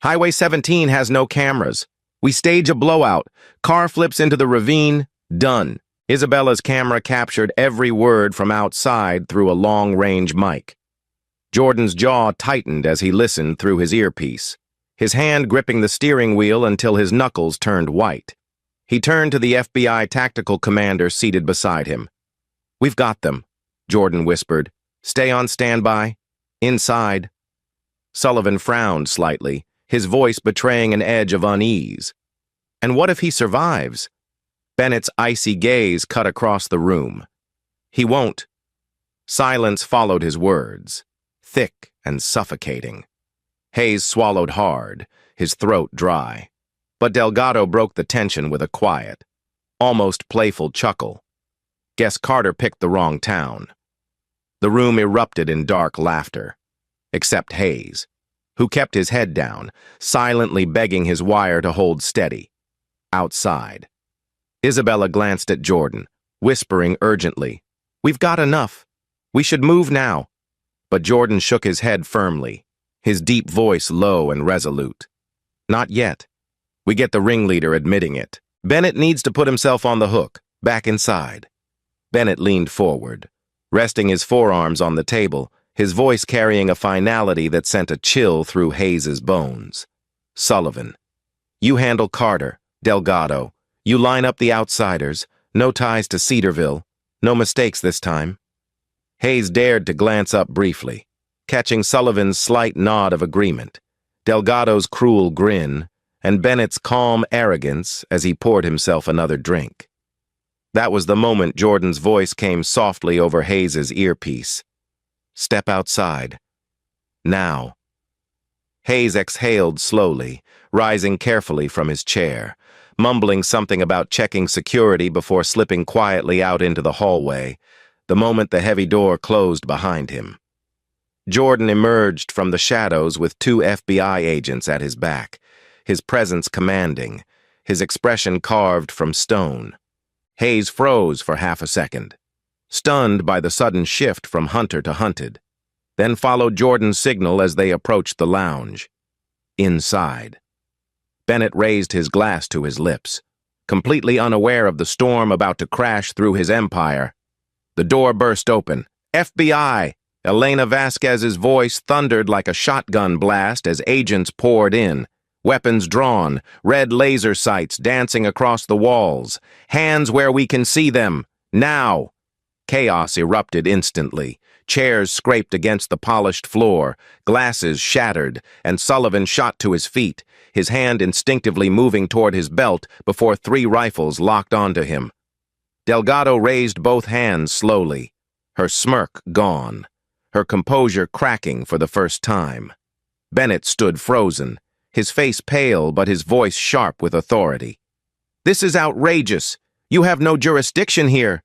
"Highway 17 has no cameras. We stage a blowout. Car flips into the ravine. Done." Isabella's camera captured every word from outside through a long-range mic. Jordan's jaw tightened as he listened through his earpiece, his hand gripping the steering wheel until his knuckles turned white. He turned to the FBI tactical commander seated beside him. "We've got them," Jordan whispered. "Stay on standby. Inside." Sullivan frowned slightly, his voice betraying an edge of unease. "And what if he survives?" Bennett's icy gaze cut across the room. "He won't." Silence followed his words, thick and suffocating. Hayes swallowed hard, his throat dry. But Delgado broke the tension with a quiet, almost playful chuckle. "Guess Carter picked the wrong town." The room erupted in dark laughter, except Hayes, who kept his head down, silently begging his wire to hold steady. Outside, Isabella glanced at Jordan, whispering urgently, "We've got enough. We should move now." But Jordan shook his head firmly, his deep voice low and resolute. "Not yet. We get the ringleader admitting it. Bennett needs to put himself on the hook, back inside." Bennett leaned forward, resting his forearms on the table, his voice carrying a finality that sent a chill through Hayes's bones. "Sullivan, you handle Carter. Delgado, you line up the outsiders. No ties to Cedarville. No mistakes this time." Hayes dared to glance up briefly, catching Sullivan's slight nod of agreement, Delgado's cruel grin, and Bennett's calm arrogance as he poured himself another drink. That was the moment Jordan's voice came softly over Hayes's earpiece. "Step outside. Now." Hayes exhaled slowly, rising carefully from his chair, mumbling something about checking security before slipping quietly out into the hallway, the moment the heavy door closed behind him. Jordan emerged from the shadows with 2 FBI agents at his back, his presence commanding, his expression carved from stone. Hayes froze for half a second, stunned by the sudden shift from hunter to hunted, then followed Jordan's signal as they approached the lounge. Inside. Bennett raised his glass to his lips, completely unaware of the storm about to crash through his empire. The door burst open. "FBI!" Elena Vasquez's voice thundered like a shotgun blast as agents poured in, weapons drawn, red laser sights dancing across the walls. "Hands where we can see them! Now!" Chaos erupted instantly. Chairs scraped against the polished floor, glasses shattered, and Sullivan shot to his feet, his hand instinctively moving toward his belt before 3 rifles locked onto him. Delgado raised both hands slowly, her smirk gone, her composure cracking for the first time. Bennett stood frozen, his face pale but his voice sharp with authority. "This is outrageous. You have no jurisdiction here."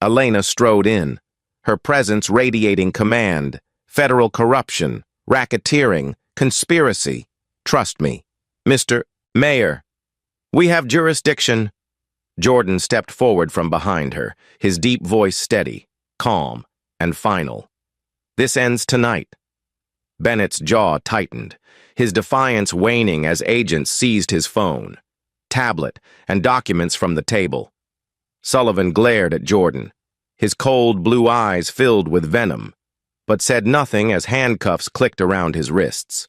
Elena strode in, her presence radiating command, federal corruption, racketeering, conspiracy. "Trust me, Mr. Mayor. We have jurisdiction." Jordan stepped forward from behind her, his deep voice steady, calm, and final. "This ends tonight." Bennett's jaw tightened, his defiance waning as agents seized his phone, tablet, and documents from the table. Sullivan glared at Jordan, his cold blue eyes filled with venom, but said nothing as handcuffs clicked around his wrists.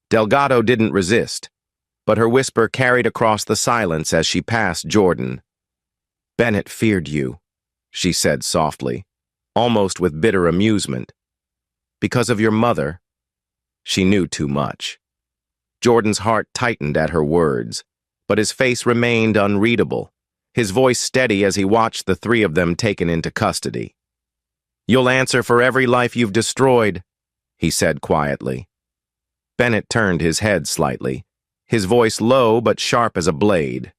Delgado didn't resist, but her whisper carried across the silence as she passed Jordan. "Bennett feared you," she said softly, almost with bitter amusement. "Because of your mother." She knew too much. Jordan's heart tightened at her words, but his face remained unreadable, his voice steady as he watched the 3 of them taken into custody. "You'll answer for every life you've destroyed," he said quietly. Bennett turned his head slightly, his voice low but sharp as a blade.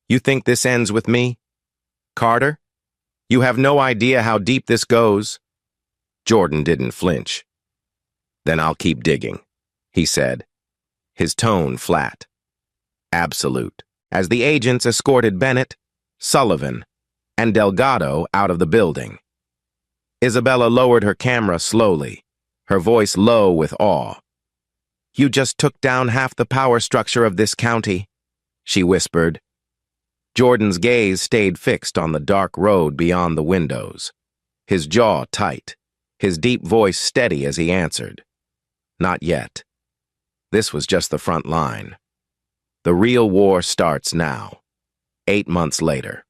"You think this ends with me? Carter? You have no idea how deep this goes." Jordan didn't flinch. "Then I'll keep digging," he said, his tone flat, absolute, as the agents escorted Bennett, Sullivan, and Delgado out of the building. Isabella lowered her camera slowly, her voice low with awe. "You just took down half the power structure of this county," she whispered. Jordan's gaze stayed fixed on the dark road beyond the windows, his jaw tight, his deep voice steady as he answered. "Not yet. This was just the front line. The real war starts now, 8 months later.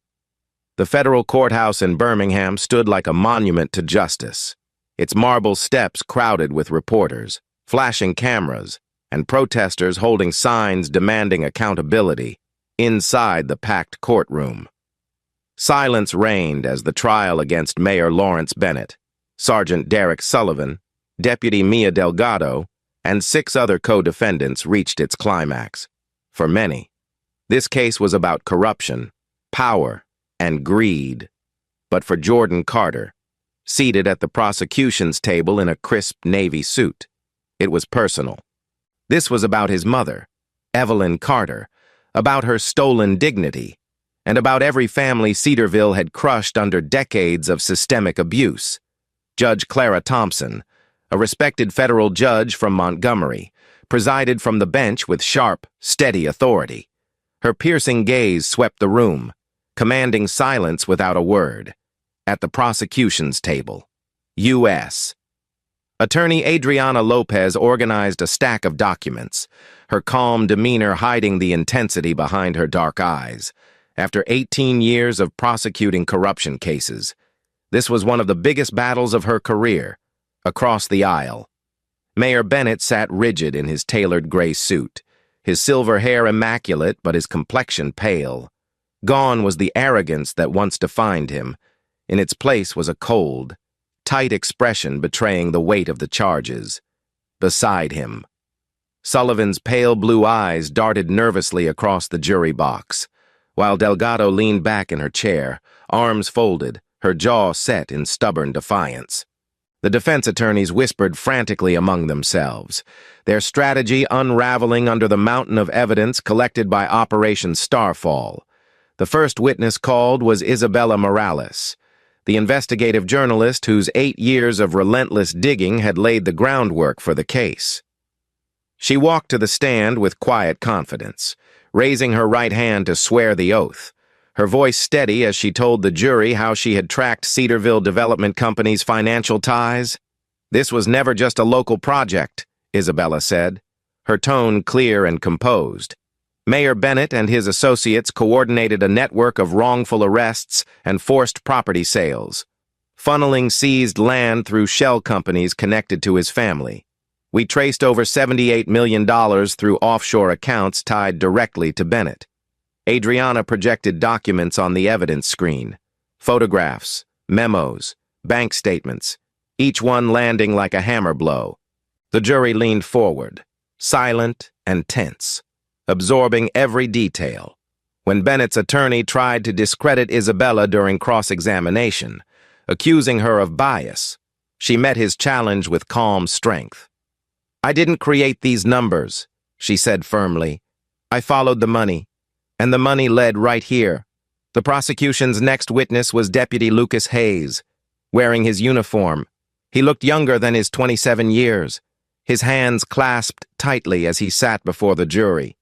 The federal courthouse in Birmingham stood like a monument to justice, its marble steps crowded with reporters, flashing cameras, and protesters holding signs demanding accountability inside the packed courtroom. Silence reigned as the trial against Mayor Lawrence Bennett, Sergeant Derek Sullivan, Deputy Mia Delgado, and 6 other co-defendants reached its climax. For many, this case was about corruption, power, and greed. But for Jordan Carter, seated at the prosecution's table in a crisp navy suit, it was personal. This was about his mother, Evelyn Carter, about her stolen dignity, and about every family Cedarville had crushed under decades of systemic abuse. Judge Clara Thompson, a respected federal judge from Montgomery, presided from the bench with sharp, steady authority. Her piercing gaze swept the room, commanding silence without a word. At the prosecution's table, U.S. Attorney Adriana Lopez organized a stack of documents, her calm demeanor hiding the intensity behind her dark eyes. After 18 years of prosecuting corruption cases, this was one of the biggest battles of her career. Across the aisle, Mayor Bennett sat rigid in his tailored gray suit, his silver hair immaculate but his complexion pale. Gone was the arrogance that once defined him. In its place was a cold, tight expression betraying the weight of the charges. Beside him, Sullivan's pale blue eyes darted nervously across the jury box, while Delgado leaned back in her chair, arms folded, her jaw set in stubborn defiance. The defense attorneys whispered frantically among themselves, their strategy unraveling under the mountain of evidence collected by Operation Starfall. The first witness called was Isabella Morales, the investigative journalist whose 8 years of relentless digging had laid the groundwork for the case. She walked to the stand with quiet confidence, raising her right hand to swear the oath, her voice steady as she told the jury how she had tracked Cedarville Development Company's financial ties. This was never just a local project, Isabella said, her tone clear and composed. Mayor Bennett and his associates coordinated a network of wrongful arrests and forced property sales, funneling seized land through shell companies connected to his family. We traced over $78 million through offshore accounts tied directly to Bennett. Adriana projected documents on the evidence screen, photographs, memos, bank statements, each one landing like a hammer blow. The jury leaned forward, silent and tense, absorbing every detail. When Bennett's attorney tried to discredit Isabella during cross-examination, accusing her of bias, she met his challenge with calm strength. "I didn't create these numbers," she said firmly. "I followed the money. And the money led right here." The prosecution's next witness was Deputy Lucas Hayes, wearing his uniform. He looked younger than his 27 years, his hands clasped tightly as he sat before the jury.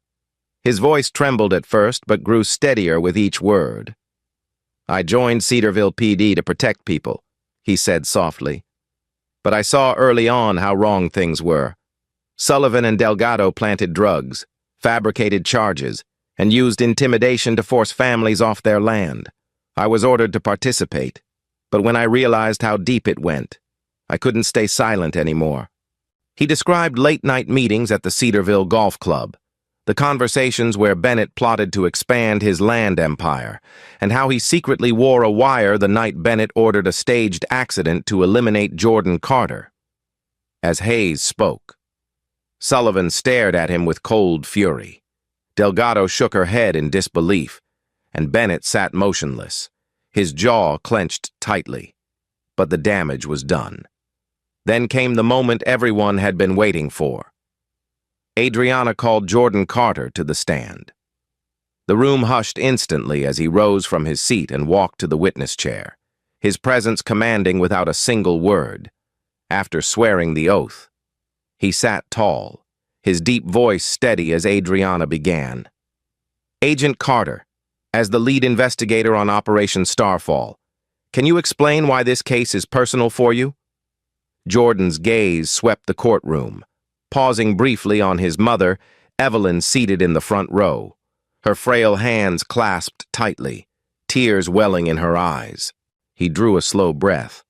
His voice trembled at first, but grew steadier with each word. "I joined Cedarville PD to protect people," he said softly. "But I saw early on how wrong things were. Sullivan and Delgado planted drugs, fabricated charges, and used intimidation to force families off their land. I was ordered to participate, but when I realized how deep it went, I couldn't stay silent anymore." He described late-night meetings at the Cedarville Golf Club, the conversations where Bennett plotted to expand his land empire, and how he secretly wore a wire the night Bennett ordered a staged accident to eliminate Jordan Carter. As Hayes spoke, Sullivan stared at him with cold fury. Delgado shook her head in disbelief, and Bennett sat motionless, his jaw clenched tightly. But the damage was done. Then came the moment everyone had been waiting for. Adriana called Jordan Carter to the stand. The room hushed instantly as he rose from his seat and walked to the witness chair, his presence commanding without a single word. After swearing the oath, he sat tall, his deep voice steady as Adriana began. "Agent Carter, as the lead investigator on Operation Starfall, can you explain why this case is personal for you?" Jordan's gaze swept the courtroom, pausing briefly on his mother, Evelyn seated in the front row, her frail hands clasped tightly, tears welling in her eyes. He drew a slow breath,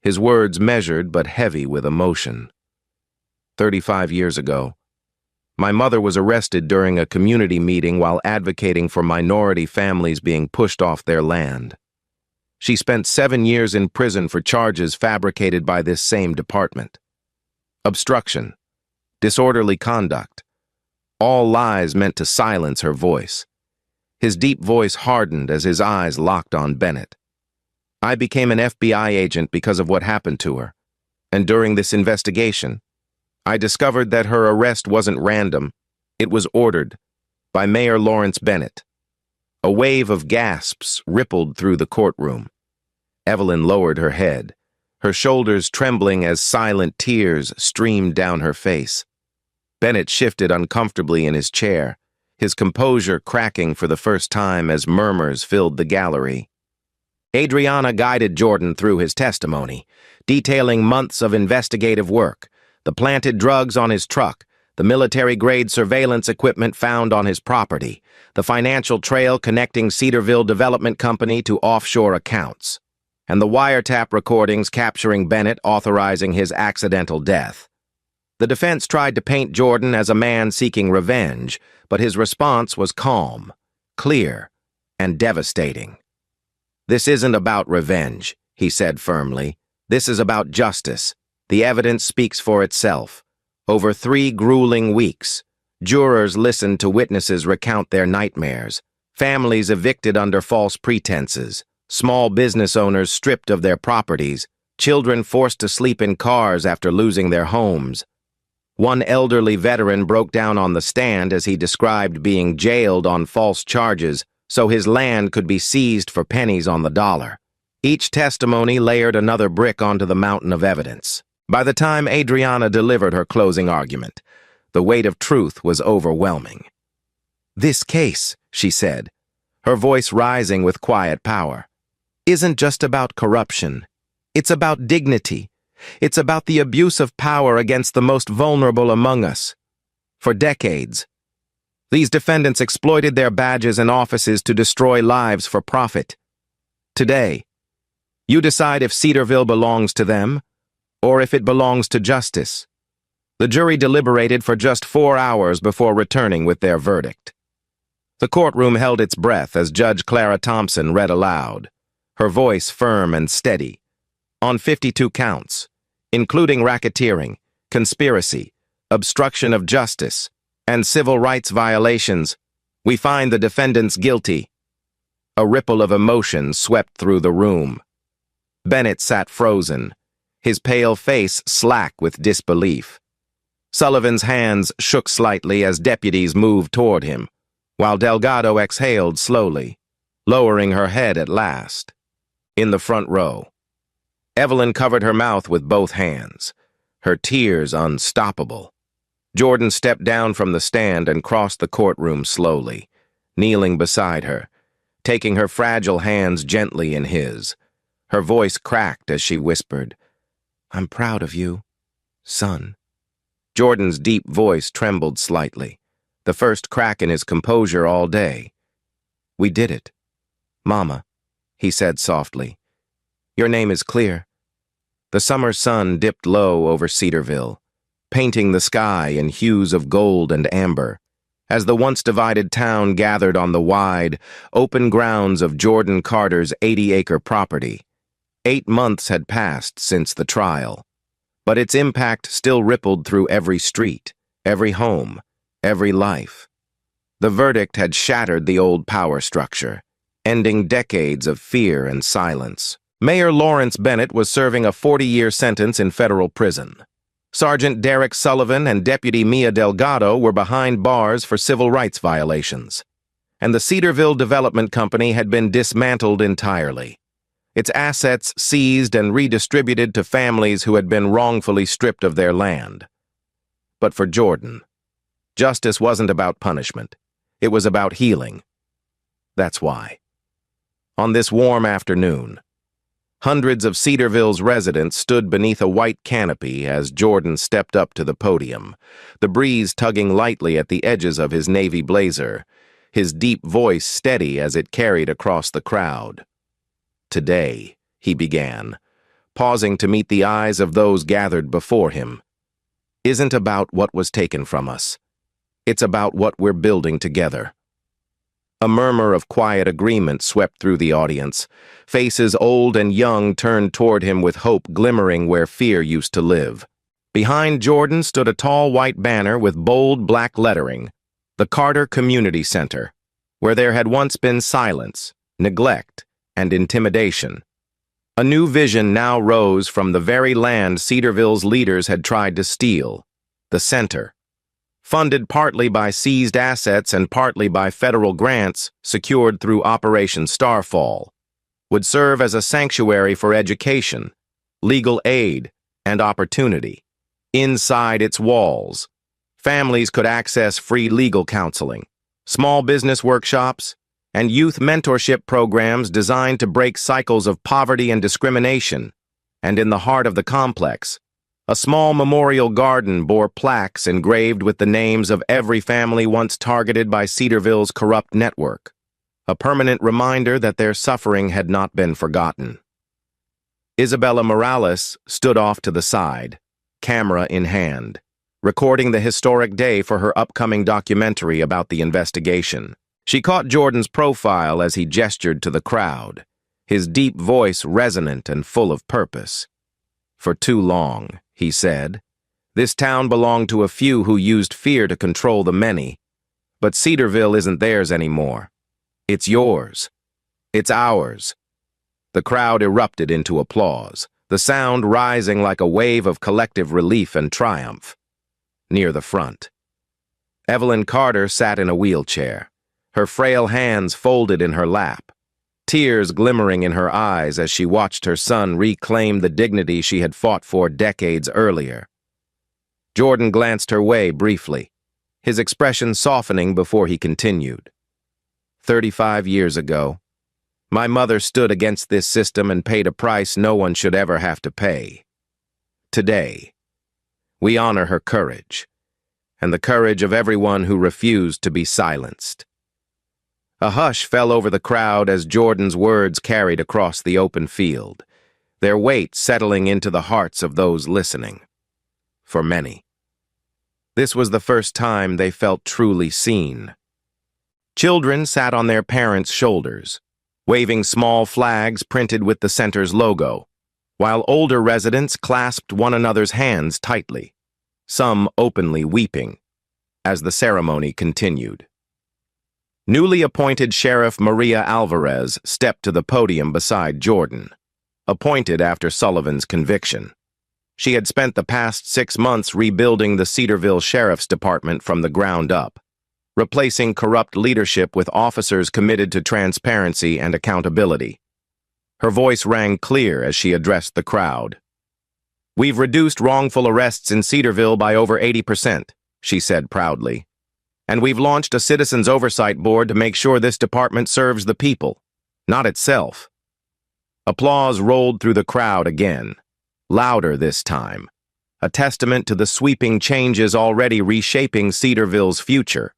his words measured but heavy with emotion. 35 years ago, my mother was arrested during a community meeting while advocating for minority families being pushed off their land. She spent 7 years in prison for charges fabricated by this same department. Obstruction, disorderly conduct, all lies meant to silence her voice. His deep voice hardened as his eyes locked on Bennett. I became an FBI agent because of what happened to her, and during this investigation, I discovered that her arrest wasn't random, it was ordered by Mayor Lawrence Bennett. A wave of gasps rippled through the courtroom. Evelyn lowered her head, her shoulders trembling as silent tears streamed down her face. Bennett shifted uncomfortably in his chair, his composure cracking for the first time as murmurs filled the gallery. Adriana guided Jordan through his testimony, detailing months of investigative work, the planted drugs on his truck, the military-grade surveillance equipment found on his property, the financial trail connecting Cedarville Development Company to offshore accounts, and the wiretap recordings capturing Bennett authorizing his accidental death. The defense tried to paint Jordan as a man seeking revenge, but his response was calm, clear, and devastating. "This isn't about revenge," he said firmly. "This is about justice. The evidence speaks for itself. Over 3 grueling weeks, jurors listened to witnesses recount their nightmares, families evicted under false pretenses, small business owners stripped of their properties, children forced to sleep in cars after losing their homes. One elderly veteran broke down on the stand as he described being jailed on false charges so his land could be seized for pennies on the dollar. Each testimony layered another brick onto the mountain of evidence. By the time Adriana delivered her closing argument, the weight of truth was overwhelming. "This case," she said, her voice rising with quiet power, "isn't just about corruption. It's about dignity. It's about the abuse of power against the most vulnerable among us. For decades, these defendants exploited their badges and offices to destroy lives for profit. Today, you decide if Cedarville belongs to them, or if it belongs to justice." The jury deliberated for just 4 hours before returning with their verdict. The courtroom held its breath as Judge Clara Thompson read aloud, her voice firm and steady. On 52 counts, including racketeering, conspiracy, obstruction of justice, and civil rights violations, we find the defendants guilty. A ripple of emotion swept through the room. Bennett sat frozen, his pale face slack with disbelief. Sullivan's hands shook slightly as deputies moved toward him, while Delgado exhaled slowly, lowering her head at last. In the front row, Evelyn covered her mouth with both hands, her tears unstoppable. Jordan stepped down from the stand and crossed the courtroom slowly, kneeling beside her, taking her fragile hands gently in his. Her voice cracked as she whispered, "I'm proud of you, son." Jordan's deep voice trembled slightly, the first crack in his composure all day. "We did it, Mama," he said softly. "Your name is clear." The summer sun dipped low over Cedarville, painting the sky in hues of gold and amber, as the once divided town gathered on the wide, open grounds of Jordan Carter's 80-acre property. 8 months had passed since the trial, but its impact still rippled through every street, every home, every life. The verdict had shattered the old power structure, ending decades of fear and silence. Mayor Lawrence Bennett was serving a 40-year sentence in federal prison. Sergeant Derek Sullivan and Deputy Mia Delgado were behind bars for civil rights violations, and the Cedarville Development Company had been dismantled entirely, its assets seized and redistributed to families who had been wrongfully stripped of their land. But for Jordan, justice wasn't about punishment. It was about healing. That's why. On this warm afternoon, Hundreds of Cedarville's residents stood beneath a white canopy as Jordan stepped up to the podium, the breeze tugging lightly at the edges of his navy blazer, his deep voice steady as it carried across the crowd. "Today," he began, pausing to meet the eyes of those gathered before him, "isn't about what was taken from us. It's about what we're building together." A murmur of quiet agreement swept through the audience. Faces old and young turned toward him with hope glimmering where fear used to live. Behind Jordan stood a tall white banner with bold black lettering, the Carter Community Center, where there had once been silence, neglect, and intimidation. A new vision now rose from the very land Cedarville's leaders had tried to steal, the center. Funded partly by seized assets and partly by federal grants secured through Operation Starfall, would serve as a sanctuary for education, legal aid, and opportunity. Inside its walls, families could access free legal counseling, small business workshops, and youth mentorship programs designed to break cycles of poverty and discrimination. And in the heart of the complex, a small memorial garden bore plaques engraved with the names of every family once targeted by Cedarville's corrupt network, a permanent reminder that their suffering had not been forgotten. Isabella Morales stood off to the side, camera in hand, recording the historic day for her upcoming documentary about the investigation. She caught Jordan's profile as he gestured to the crowd, his deep voice resonant and full of purpose. "For too long," he said, "this town belonged to a few who used fear to control the many. But Cedarville isn't theirs anymore. It's yours. It's ours." The crowd erupted into applause, the sound rising like a wave of collective relief and triumph. Near the front, Evelyn Carter sat in a wheelchair, her frail hands folded in her lap, tears glimmering in her eyes as she watched her son reclaim the dignity she had fought for decades earlier. Jordan glanced her way briefly, his expression softening before he continued. 35 years ago, my mother stood against this system and paid a price no one should ever have to pay. Today, we honor her courage, and the courage of everyone who refused to be silenced." A hush fell over the crowd as Jordan's words carried across the open field, their weight settling into the hearts of those listening. For many, this was the first time they felt truly seen. Children sat on their parents' shoulders, waving small flags printed with the center's logo, while older residents clasped one another's hands tightly, some openly weeping, as the ceremony continued. Newly appointed Sheriff Maria Alvarez stepped to the podium beside Jordan, appointed after Sullivan's conviction. She had spent the past 6 months rebuilding the Cedarville Sheriff's Department from the ground up, replacing corrupt leadership with officers committed to transparency and accountability. Her voice rang clear as she addressed the crowd. "We've reduced wrongful arrests in Cedarville by over 80%, she said proudly. "And we've launched a citizens' oversight board to make sure this department serves the people, not itself." Applause rolled through the crowd again, louder this time, a testament to the sweeping changes already reshaping Cedarville's future.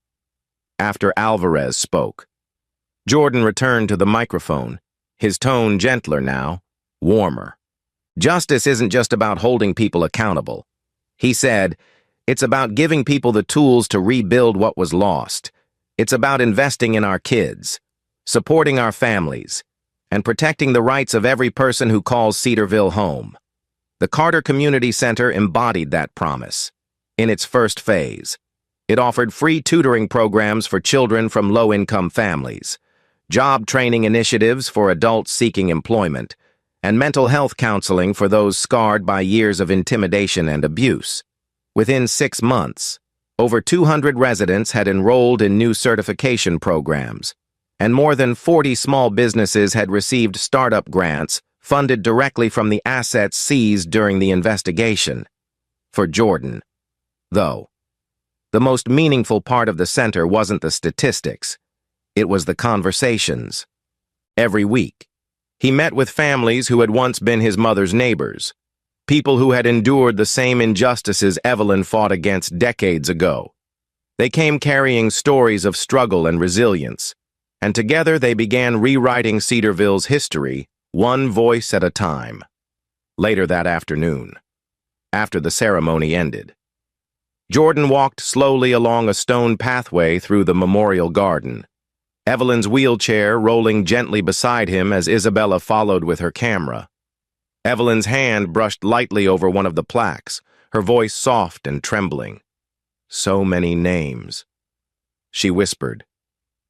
After Alvarez spoke, Jordan returned to the microphone, his tone gentler now, warmer. "Justice isn't just about holding people accountable," he said. "It's about giving people the tools to rebuild what was lost. It's about investing in our kids, supporting our families, and protecting the rights of every person who calls Cedarville home." The Carter Community Center embodied that promise. In its first phase, it offered free tutoring programs for children from low-income families, job training initiatives for adults seeking employment, and mental health counseling for those scarred by years of intimidation and abuse. Within 6 months, over 200 residents had enrolled in new certification programs, and more than 40 small businesses had received startup grants funded directly from the assets seized during the investigation. For Jordan, though, the most meaningful part of the center wasn't the statistics. It was the conversations. Every week, He met with families who had once been his mother's neighbors, people who had endured the same injustices Evelyn fought against decades ago. They came carrying stories of struggle and resilience, and together they began rewriting Cedarville's history, one voice at a time. Later that afternoon, after the ceremony ended, Jordan walked slowly along a stone pathway through the memorial garden, Evelyn's wheelchair rolling gently beside him as Isabella followed with her camera. Evelyn's hand brushed lightly over one of the plaques, her voice soft and trembling. "So many names," she whispered.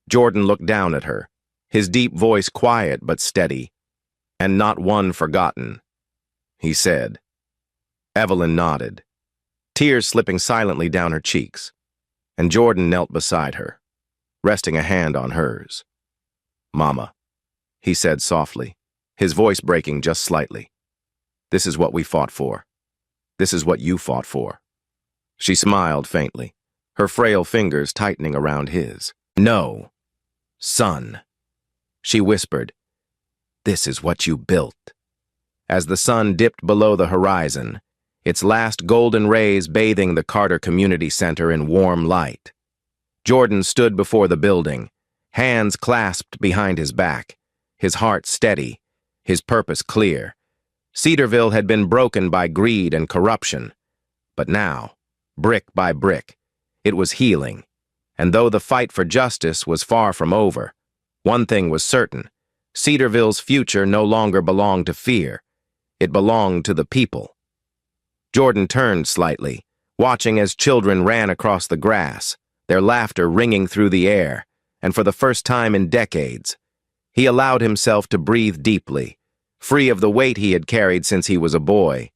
Jordan looked down at her, his deep voice quiet but steady. "And not one forgotten," he said. Evelyn nodded, tears slipping silently down her cheeks, and Jordan knelt beside her, resting a hand on hers. "Mama," he said softly, his voice breaking just slightly. "This is what we fought for. This is what you fought for." She smiled faintly, her frail fingers tightening around his. "No, son," she whispered. "This is what you built." As the sun dipped below the horizon, its last golden rays bathing the Carter Community Center in warm light, Jordan stood before the building, hands clasped behind his back, his heart steady, his purpose clear. Cedarville had been broken by greed and corruption, but now, brick by brick, it was healing. And though the fight for justice was far from over, one thing was certain: Cedarville's future no longer belonged to fear. It belonged to the people. Jordan turned slightly, watching as children ran across the grass, their laughter ringing through the air, and for the first time in decades, he allowed himself to breathe deeply, free of the weight he had carried since he was a boy.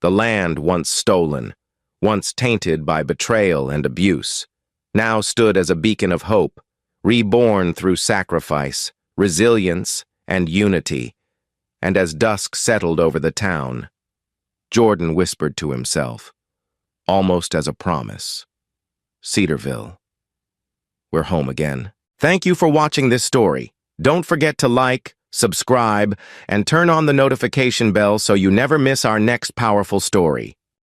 The land once stolen, once tainted by betrayal and abuse, now stood as a beacon of hope, reborn through sacrifice, resilience, and unity. And as dusk settled over the town, Jordan whispered to himself, almost as a promise, "Cedarville, we're home again." Thank you for watching this story. Don't forget to like, subscribe, and turn on the notification bell so you never miss our next powerful story.